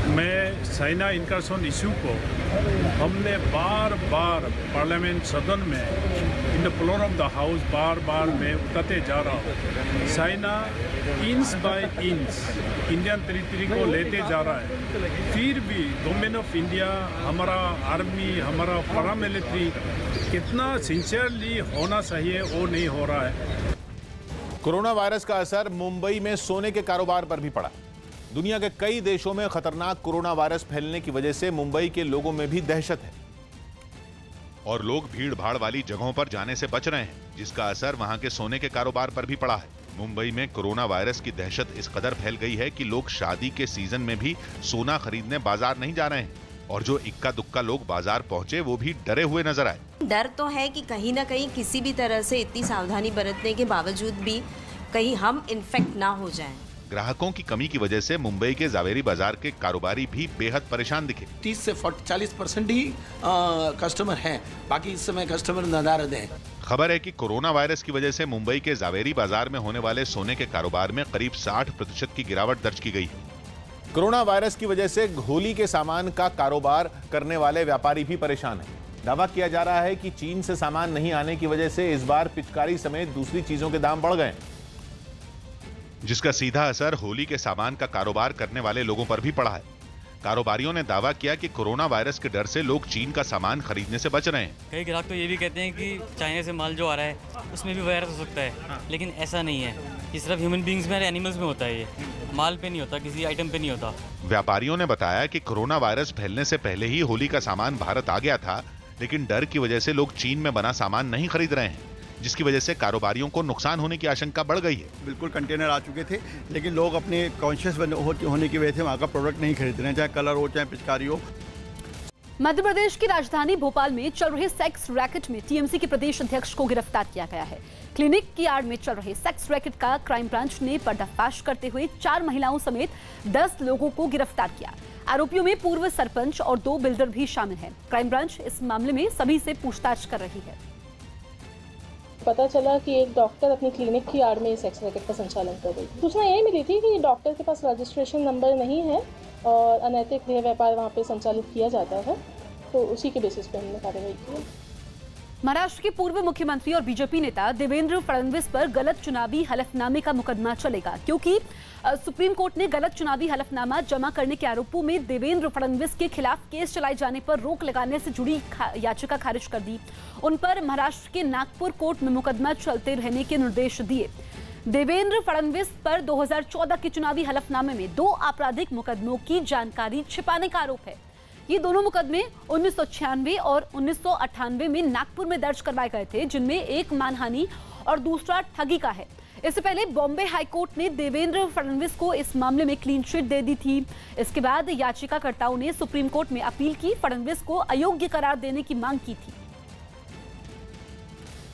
[SPEAKER 27] में चाइना इनकर्शन इशू को हमने बार बार पार्लियामेंट सदन में in the floor of the house बार बार मैं उठाते जा रहा हूँ। China inch by inch Indian territory को लेते जा रहा है, फिर भी गवर्नमेंट ऑफ इंडिया, हमारा आर्मी, हमारा पैरामिलिट्री कितना सिंसियरली होना चाहिए वो नहीं हो रहा है।
[SPEAKER 1] कोरोना वायरस का असर मुंबई में सोने के कारोबार पर भी पड़ा। दुनिया के कई देशों में खतरनाक कोरोना वायरस फैलने की वजह से मुंबई के लोगों में भी दहशत है
[SPEAKER 4] और लोग भीड़ भाड़ वाली जगहों पर जाने से बच रहे हैं, जिसका असर वहां के सोने के कारोबार पर भी पड़ा है। मुंबई में कोरोना वायरस की दहशत इस कदर फैल गई है कि लोग शादी के सीजन में भी सोना खरीदने बाजार नहीं जा रहे हैं और जो इक्का दुक्का लोग बाजार पहुंचे वो भी डरे हुए नजर आए।
[SPEAKER 9] डर तो है कि कहीं ना कहीं किसी भी तरह से इतनी सावधानी बरतने के बावजूद भी कहीं हम इन्फेक्ट ना हो जाएं।
[SPEAKER 4] ग्राहकों की कमी की वजह से मुंबई के जावेरी बाजार के कारोबारी भी बेहद परेशान दिखे।
[SPEAKER 13] 30 से 40% ही कस्टमर हैं, बाकी इस समय कस्टमर नदारद हैं।
[SPEAKER 4] खबर है कि कोरोना वायरस की वजह से मुंबई के जावेरी बाजार में होने वाले सोने के कारोबार में करीब 60% की गिरावट दर्ज की गई है।
[SPEAKER 1] कोरोना वायरस की वजह से होली के सामान का कारोबार करने वाले व्यापारी भी परेशान हैं। दावा किया जा रहा है कि चीन से सामान नहीं आने की वजह से इस बार पिचकारी समेत दूसरी चीजों के दाम बढ़ गए,
[SPEAKER 4] जिसका सीधा असर होली के सामान का कारोबार करने वाले लोगों पर भी पड़ा है। कारोबारियों ने दावा किया कि कोरोना वायरस के डर से लोग चीन का सामान खरीदने से बच रहे हैं।
[SPEAKER 14] कई ग्राहक तो ये भी कहते हैं कि चाइना से माल जो आ रहा है उसमें भी वायरस हो सकता है, लेकिन ऐसा नहीं है। ये सिर्फ ह्यूमन बींग्स में और एनिमल्स में होता है, ये माल पे नहीं होता, किसी आइटम पे नहीं होता।
[SPEAKER 4] व्यापारियों ने बताया कि कोरोना वायरस फैलने से पहले ही होली का सामान भारत आ गया था, लेकिन डर की वजह से लोग चीन में बना सामान नहीं खरीद रहे हैं, जिसकी वजह से कारोबारियों को नुकसान होने की आशंका बढ़ गई है।
[SPEAKER 12] बिल्कुल कंटेनर आ चुके थे, लेकिन लोग अपने कॉन्शियस होने की वजह से वहाँ का प्रोडक्ट नहीं खरीद रहे हैं, चाहे कलर हो चाहे पिचकारी हो।
[SPEAKER 2] मध्य प्रदेश की राजधानी भोपाल में चल रहे सेक्स रैकेट में टीएमसी के प्रदेश अध्यक्ष को गिरफ्तार किया गया है। क्लिनिक की आड़ में चल रहे सेक्स रैकेट का क्राइम ब्रांच ने पर्दाफाश करते हुए 4 महिलाओं समेत 10 लोगों को गिरफ्तार किया। आरोपियों में पूर्व सरपंच और 2 बिल्डर भी शामिल हैं। क्राइम ब्रांच इस मामले में सभी से पूछताछ कर रही है।
[SPEAKER 15] पता चला कि एक डॉक्टर अपनी क्लिनिक की आड़ में सेक्स रैकेट का संचालन कर रही थी। सूचना यही मिली थी कि डॉक्टर के पास रजिस्ट्रेशन नंबर नहीं है और अनैतिक देह व्यापार वहाँ पे संचालित किया जाता है, तो उसी के बेसिस पे हमने कार्रवाई की।
[SPEAKER 2] महाराष्ट्र के पूर्व मुख्यमंत्री और बीजेपी नेता देवेंद्र फडणवीस पर गलत चुनावी हलफनामे का मुकदमा चलेगा, क्योंकि सुप्रीम कोर्ट ने गलत चुनावी हलफनामा जमा करने के आरोपों में देवेंद्र फडणवीस के खिलाफ केस चलाए जाने पर रोक लगाने से जुड़ी याचिका खारिज कर दी। उन पर महाराष्ट्र के नागपुर कोर्ट में मुकदमा चलते रहने के निर्देश दिए। देवेंद्र फडणवीस पर 2014 के चुनावी हलफनामे में 2 आपराधिक मुकदमों की जानकारी छिपाने का आरोप है। ये दोनों मुकदमे 1996 और 1998 में नागपुर में दर्ज करवाए गए थे, जिनमें एक मानहानि और दूसरा ठगी का है। इससे पहले बॉम्बे हाईकोर्ट ने देवेंद्र फडणवीस को इस मामले में क्लीन चिट दे दी थी। इसके बाद याचिकाकर्ताओं ने सुप्रीम कोर्ट में अपील की, फडणवीस को अयोग्य करार देने की मांग की थी।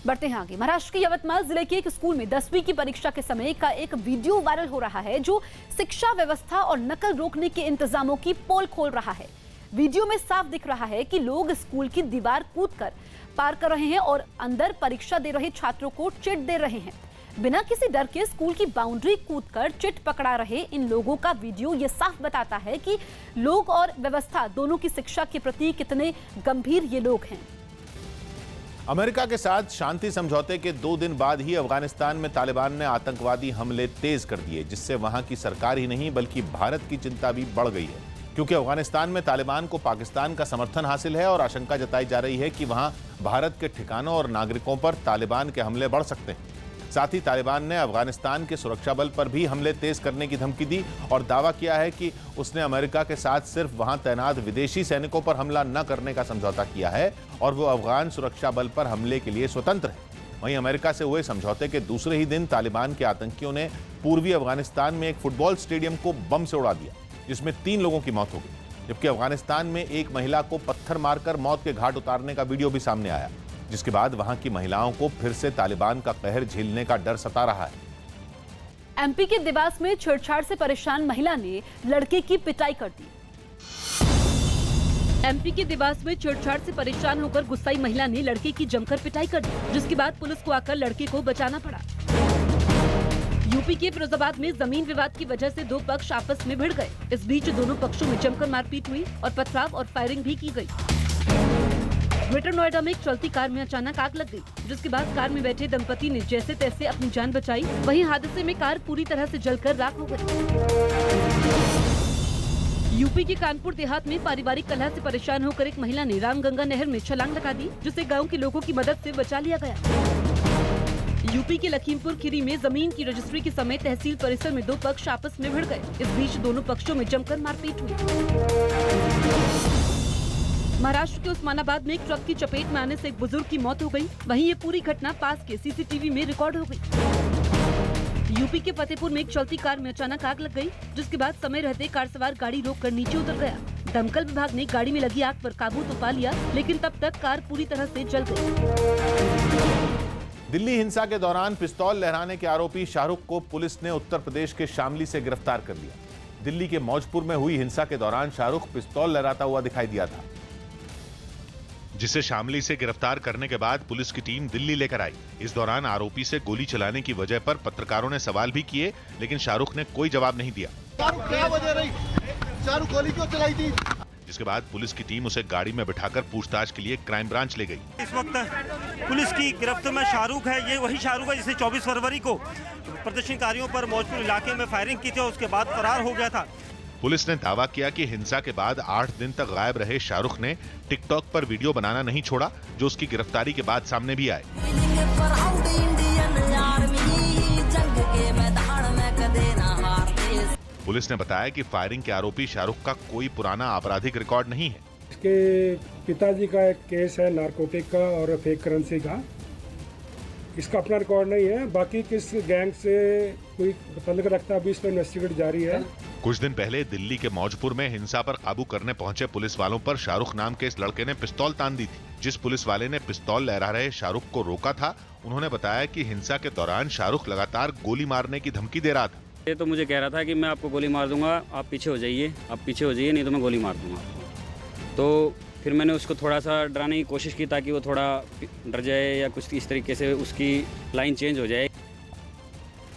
[SPEAKER 2] बढ़ते हैं आगे। महाराष्ट्र के यवतमाल जिले के एक स्कूल में 10वीं की परीक्षा के समय का एक वीडियो वायरल हो रहा है, जो शिक्षा व्यवस्था और नकल रोकने के इंतजामों की पोल खोल रहा है। वीडियो में साफ दिख रहा है कि लोग स्कूल की दीवार कूदकर पार कर रहे हैं और अंदर परीक्षा दे रहे छात्रों को चिट दे रहे हैं। बिना किसी डर के स्कूल की बाउंड्री कूदकर चिट पकड़ा रहे इन लोगों का वीडियो ये साफ बताता है कि लोग और व्यवस्था दोनों की शिक्षा के प्रति कितने गंभीर ये लोग हैं।
[SPEAKER 1] अमेरिका के साथ शांति समझौते के 2 दिन बाद ही अफगानिस्तान में तालिबान ने आतंकवादी हमले तेज कर दिए, जिससे वहां की सरकार ही नहीं बल्कि भारत की चिंता भी बढ़ गई है, क्योंकि अफगानिस्तान में तालिबान को पाकिस्तान का समर्थन हासिल है और आशंका जताई जा रही है कि वहां भारत के ठिकानों और नागरिकों पर तालिबान के हमले बढ़ सकते हैं। साथ ही तालिबान ने अफगानिस्तान के सुरक्षा बल पर भी हमले तेज करने की धमकी दी और दावा किया है कि उसने अमेरिका के साथ सिर्फ वहां तैनात विदेशी सैनिकों पर हमला न करने का समझौता किया है और वो अफगान सुरक्षा बल पर हमले के लिए स्वतंत्र है। वहीं अमेरिका से हुए समझौते के दूसरे ही दिन तालिबान के आतंकियों ने पूर्वी अफगानिस्तान में एक फुटबॉल स्टेडियम को बम से उड़ा दिया, जिसमें 3 लोगों की मौत हो गई, जबकि अफगानिस्तान में एक महिला को पत्थर मारकर मौत के घाट उतारने का वीडियो भी सामने आया, जिसके बाद वहां की महिलाओं को फिर से तालिबान का कहर झेलने का डर सता रहा है।
[SPEAKER 2] एमपी के देवास में छेड़छाड़ से परेशान महिला ने लड़के की पिटाई कर दी। एमपी के देवास में छेड़छाड़ से परेशान होकर गुस्साई महिला ने लड़के की जमकर पिटाई कर दी, जिसके बाद पुलिस को आकर लड़के को बचाना पड़ा। यूपी के फिरोजाबाद में जमीन विवाद की वजह से 2 पक्ष आपस में भिड़ गए। इस बीच दोनों पक्षों में जमकर मारपीट हुई और पथराव और फायरिंग भी की गई। ग्रेटर नोएडा में एक चलती कार में अचानक आग लग गई, जिसके बाद कार में बैठे दंपति ने जैसे तैसे अपनी जान बचाई। वहीं हादसे में कार पूरी तरह से जलकर राख हो गई। यूपी के कानपुर देहात में पारिवारिक कलह से परेशान होकर एक महिला ने रामगंगा नहर में छलांग लगा दी, जिसे गांव के लोगों की मदद से बचा लिया गया। यूपी के लखीमपुर खीरी में जमीन की रजिस्ट्री के समय तहसील परिसर में दो पक्ष आपस में भिड़ गए। इस बीच दोनों पक्षों में जमकर मारपीट हुई। महाराष्ट्र के उस्मानाबाद में एक ट्रक की चपेट में आने से एक बुजुर्ग की मौत हो गई। वहीं ये पूरी घटना पास के सीसीटीवी में रिकॉर्ड हो गई। यूपी के फतेहपुर में एक चलती कार में अचानक आग लग गई, जिसके बाद समय रहते कार सवार गाड़ी रोककर नीचे उतर गया। दमकल विभाग ने गाड़ी में लगी आग पर काबू तो पा लिया, लेकिन तब तक कार पूरी तरह से जल गई।
[SPEAKER 1] दिल्ली हिंसा के दौरान पिस्तौल लहराने के आरोपी शाहरुख को पुलिस ने उत्तर प्रदेश के शामली से गिरफ्तार कर लिया। दिल्ली के मौजपुर में हुई हिंसा के दौरान शाहरुख पिस्तौल लहराता हुआ दिखाई दिया था,
[SPEAKER 4] जिसे शामली से गिरफ्तार करने के बाद पुलिस की टीम दिल्ली लेकर आई। इस दौरान आरोपी से गोली चलाने की वजह पर पत्रकारों ने सवाल भी किए, लेकिन शाहरुख ने कोई जवाब नहीं दिया।
[SPEAKER 3] क्या वजह रही? शाहरुख गोली क्यों चलाई थी?
[SPEAKER 4] जिसके बाद पुलिस की टीम उसे गाड़ी में बिठाकर पूछताछ के लिए क्राइम ब्रांच ले गई।
[SPEAKER 6] इस वक्त पुलिस की गिरफ्त में शाहरुख है। ये वही शाहरुख है जिसे 24 फरवरी को प्रदर्शनकारियों पर मौजपुर इलाके में फायरिंग की थी और उसके बाद फरार हो गया था।
[SPEAKER 4] पुलिस ने दावा किया कि हिंसा के बाद 8 दिन तक गायब रहे शाहरुख ने टिकटॉक पर वीडियो बनाना नहीं छोड़ा, जो उसकी गिरफ्तारी के बाद सामने भी आए। पुलिस ने बताया कि फायरिंग के आरोपी शाहरुख का कोई पुराना आपराधिक रिकॉर्ड नहीं है।
[SPEAKER 3] इसके पिताजी का एक केस है नारकोटिक का और फेक करेंसी का। इसका अपना रिकॉर्ड नहीं है, बाकी किस गैंग से कोई तल्लुक रखता है अभी इस पर इन्वेस्टिगेट जारी है।
[SPEAKER 4] कुछ दिन पहले दिल्ली के मौजपुर में हिंसा पर काबू करने पहुंचे पुलिस वालों पर शाहरुख नाम के इस लड़के ने पिस्तौल तान दी थी। जिस पुलिस वाले ने पिस्तौल लहरा रहे शाहरुख को रोका था, उन्होंने बताया कि हिंसा के दौरान शाहरुख लगातार गोली मारने की धमकी दे रहा था।
[SPEAKER 16] ये तो मुझे कह रहा था कि मैं आपको गोली मार दूंगा, आप पीछे हो जाइए, नहीं तो मैं गोली मार दूंगा। तो फिर मैंने उसको थोड़ा सा डराने की कोशिश की ताकि वो थोड़ा डर जाए या कुछ इस तरीके से उसकी लाइन चेंज हो जाए।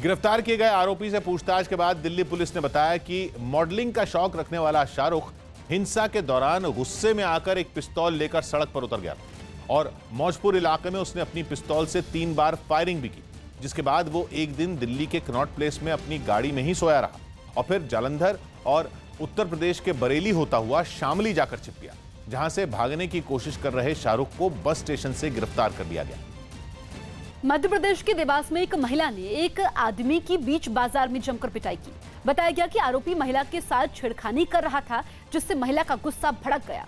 [SPEAKER 1] गिरफ्तार किए गए आरोपी से पूछताछ के बाद दिल्ली पुलिस ने बताया कि मॉडलिंग का शौक रखने वाला शाहरुख हिंसा के दौरान गुस्से में आकर एक पिस्तौल लेकर सड़क पर उतर गया और मौजपुर इलाके में उसने अपनी पिस्तौल से 3 बार फायरिंग भी की, जिसके बाद वो एक दिन दिल्ली के कनॉट प्लेस में अपनी गाड़ी में ही सोया रहा और फिर जालंधर और उत्तर प्रदेश के बरेली होता हुआ शामली जाकर छिप गया, जहां से भागने की कोशिश कर रहे शाहरुख को बस स्टेशन से गिरफ्तार कर लिया गया।
[SPEAKER 2] मध्य प्रदेश के देवास में एक महिला ने एक आदमी की बीच बाजार में जमकर पिटाई की। बताया गया कि आरोपी महिला के साथ छेड़खानी कर रहा था, जिससे महिला का गुस्सा भड़क गया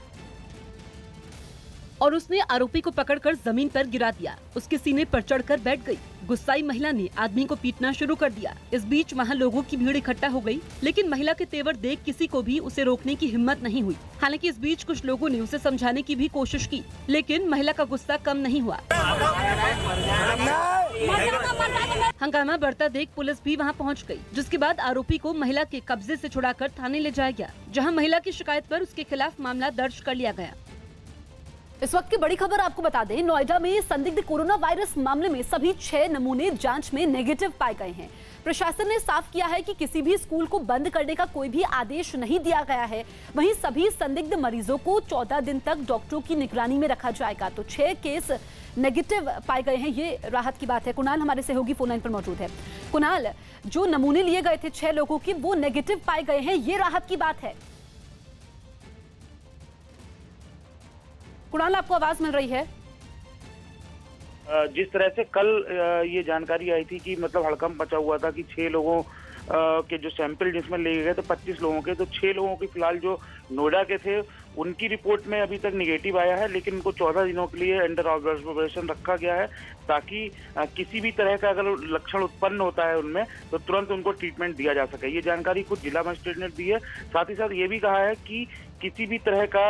[SPEAKER 2] और उसने आरोपी को पकड़कर जमीन पर गिरा दिया। उसके सीने पर चढ़कर बैठ गई। गुस्साई महिला ने आदमी को पीटना शुरू कर दिया। इस बीच वहां लोगों की भीड़ इकट्ठा हो गई, लेकिन महिला के तेवर देख किसी को भी उसे रोकने की हिम्मत नहीं हुई। हालांकि इस बीच कुछ लोगों ने उसे समझाने की भी कोशिश की, लेकिन महिला का गुस्सा कम नहीं हुआ। हंगामा बढ़ता देख पुलिस भी वहां पहुंच गई, जिसके बाद आरोपी को महिला के कब्जे से छुड़ाकर थाने ले जाया गया, जहां महिला की शिकायत पर उसके खिलाफ मामला दर्ज कर लिया गया। इस वक्त की बड़ी खबर आपको बता दें, नोएडा में संदिग्ध कोरोना वायरस मामले में सभी 6 नमूने जांच में नेगेटिव पाए गए हैं। प्रशासन ने साफ किया है कि किसी भी स्कूल को बंद करने का कोई भी आदेश नहीं दिया गया है। वहीं सभी संदिग्ध मरीजों को 14 दिन तक डॉक्टरों की निगरानी में रखा जाएगा। तो 6 केस नेगेटिव पाए गए हैं, ये राहत की बात है। कुणाल हमारे सहयोगी फोन लाइन पर मौजूद है। कुणाल, जो नमूने लिए गए थे 6 लोगों के, वो नेगेटिव पाए गए हैं, ये राहत की बात है। कुणाल, आपको आवाज मिल रही है?
[SPEAKER 18] जिस तरह से कल ये जानकारी आई थी कि मतलब हड़कंप मचा हुआ था कि 6 लोगों के जो सैंपल जिसमें लिए गए थे 25 लोगों के, तो 6 लोगों के फिलहाल जो नोएडा के थे उनकी रिपोर्ट में अभी तक निगेटिव आया है, लेकिन उनको 14 दिनों के लिए अंडर ऑब्जर्वेशन रखा गया है ताकि किसी भी तरह का अगर लक्षण उत्पन्न होता है उनमें तो तुरंत उनको ट्रीटमेंट दिया जा सके। ये जानकारी खुद जिला मजिस्ट्रेट ने दी है। साथ ही साथ ये भी कहा है कि किसी भी तरह का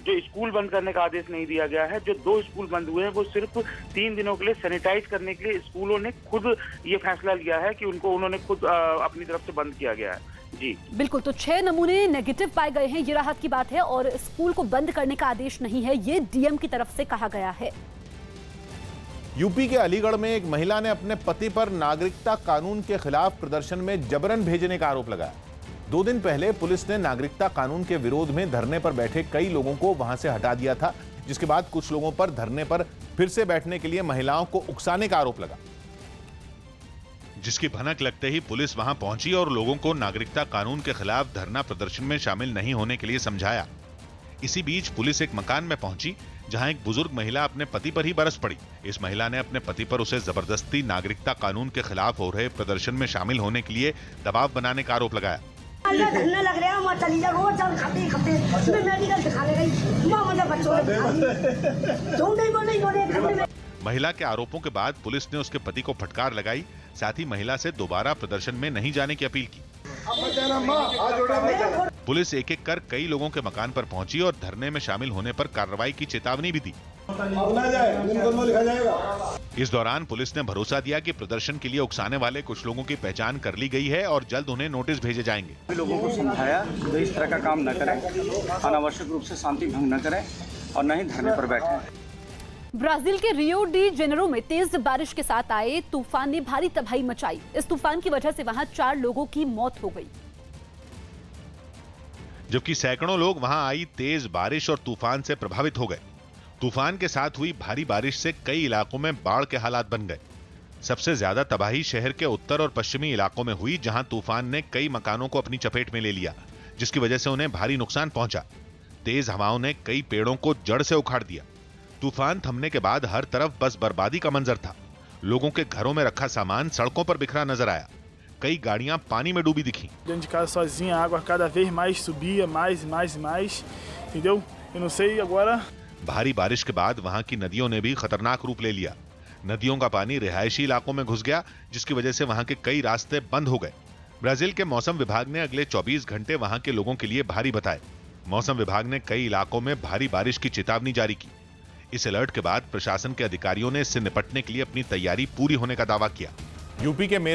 [SPEAKER 18] जो स्कूल बंद करने का आदेश नहीं दिया गया है। जो 2 स्कूल बंद हुए हैं वो सिर्फ 3 दिनों के लिए सैनिटाइज करने के लिए स्कूलों ने खुद ये फैसला लिया है कि उन्होंने खुद अपनी तरफ से बंद किया गया है। जी
[SPEAKER 2] बिल्कुल, तो 6 नमूने नेगेटिव पाए गए हैं, ये राहत की बात है और स्कूल को बंद करने का आदेश नहीं है, ये डीएम की तरफ से कहा गया है।
[SPEAKER 1] यूपी के अलीगढ़ में एक महिला ने अपने पति पर नागरिकता कानून के खिलाफ प्रदर्शन में जबरन भेजने का आरोप लगाया। 2 दिन पहले पुलिस ने नागरिकता कानून के विरोध में धरने पर बैठे कई लोगों को वहां से हटा दिया था। जिसके बाद कुछ लोगों पर धरने पर फिर से बैठने के लिए महिलाओं को उकसाने का आरोप लगा,
[SPEAKER 4] जिसकी भनक लगते ही पुलिस वहां पहुंची और लोगों को नागरिकता कानून के खिलाफ धरना प्रदर्शन में शामिल नहीं होने के लिए समझाया। इसी बीच पुलिस एक मकान में पहुंची जहां एक बुजुर्ग महिला अपने पति पर ही बरस पड़ी। इस महिला ने अपने पति पर उसे जबरदस्ती नागरिकता कानून के खिलाफ हो रहे प्रदर्शन में शामिल होने के लिए दबाव बनाने का आरोप लगाया।
[SPEAKER 11] लग रहा है चली जा रोज खाते मैं मेडिकल दिखाने गई मां मुझे बच्चों ने
[SPEAKER 4] महिला के आरोपों के बाद पुलिस ने उसके पति को फटकार लगाई, साथ ही महिला से दोबारा प्रदर्शन में नहीं जाने की अपील की। पुलिस एक एक कर कई लोगों के मकान पर पहुंची और धरने में शामिल होने पर कार्रवाई की चेतावनी भी दी। इस दौरान पुलिस ने भरोसा दिया कि प्रदर्शन के लिए उकसाने वाले कुछ लोगों की पहचान कर ली गई है और जल्द उन्हें नोटिस भेजे जाएंगे।
[SPEAKER 19] लोगों को समझाया तो इस तरह का काम न करें, अनावश्यक रूप से शांति भंग न करें और न ही धरने पर बैठें।
[SPEAKER 2] ब्राजील के रियो डी जेनेरो में तेज बारिश के साथ आए तूफान ने भारी तबाही मचाई। इस तूफान की वजह से वहां 4 लोगों की मौत हो गई,
[SPEAKER 4] जबकि सैकड़ों लोग वहां आई तेज बारिश और तूफान से प्रभावित हो गए। तूफान के साथ हुई भारी बारिश से कई इलाकों में बाढ़ के हालात बन गए। सबसे ज्यादा तबाही शहर के उत्तर और पश्चिमी इलाकों में हुई, जहां तूफान ने कई मकानों को अपनी चपेट में ले लिया, जिसकी वजह से उन्हें भारी नुकसान पहुंचा। तेज हवाओं ने कई पेड़ों को जड़ से उखाड़ दिया। तूफान थमने के बाद हर तरफ बस बर्बादी का मंजर था। लोगों के घरों में रखा सामान सड़कों पर बिखरा नजर आया। कई गाड़ियां पानी में डूबी दिखी।
[SPEAKER 20] Dentro de casa sozinha, a água cada vez mais subia, mais e mais e mais, entendeu? Eu não sei agora.
[SPEAKER 4] भारी बारिश के बाद वहां की नदियों ने भी खतरनाक रूप ले लिया। नदियों का पानी रिहायशी इलाकों में घुस गया, जिसकी वजह से वहां के कई रास्ते बंद हो गए। ब्राजील के मौसम विभाग ने अगले 24 घंटे वहां के लोगों के लिए भारी बताए। मौसम विभाग ने कई इलाकों में भारी बारिश की चेतावनी जारी की। इस अलर्ट के बाद प्रशासन के अधिकारियों ने इससे निपटने के लिए अपनी तैयारी पूरी होने का दावा किया।
[SPEAKER 1] यूपी के मेरठ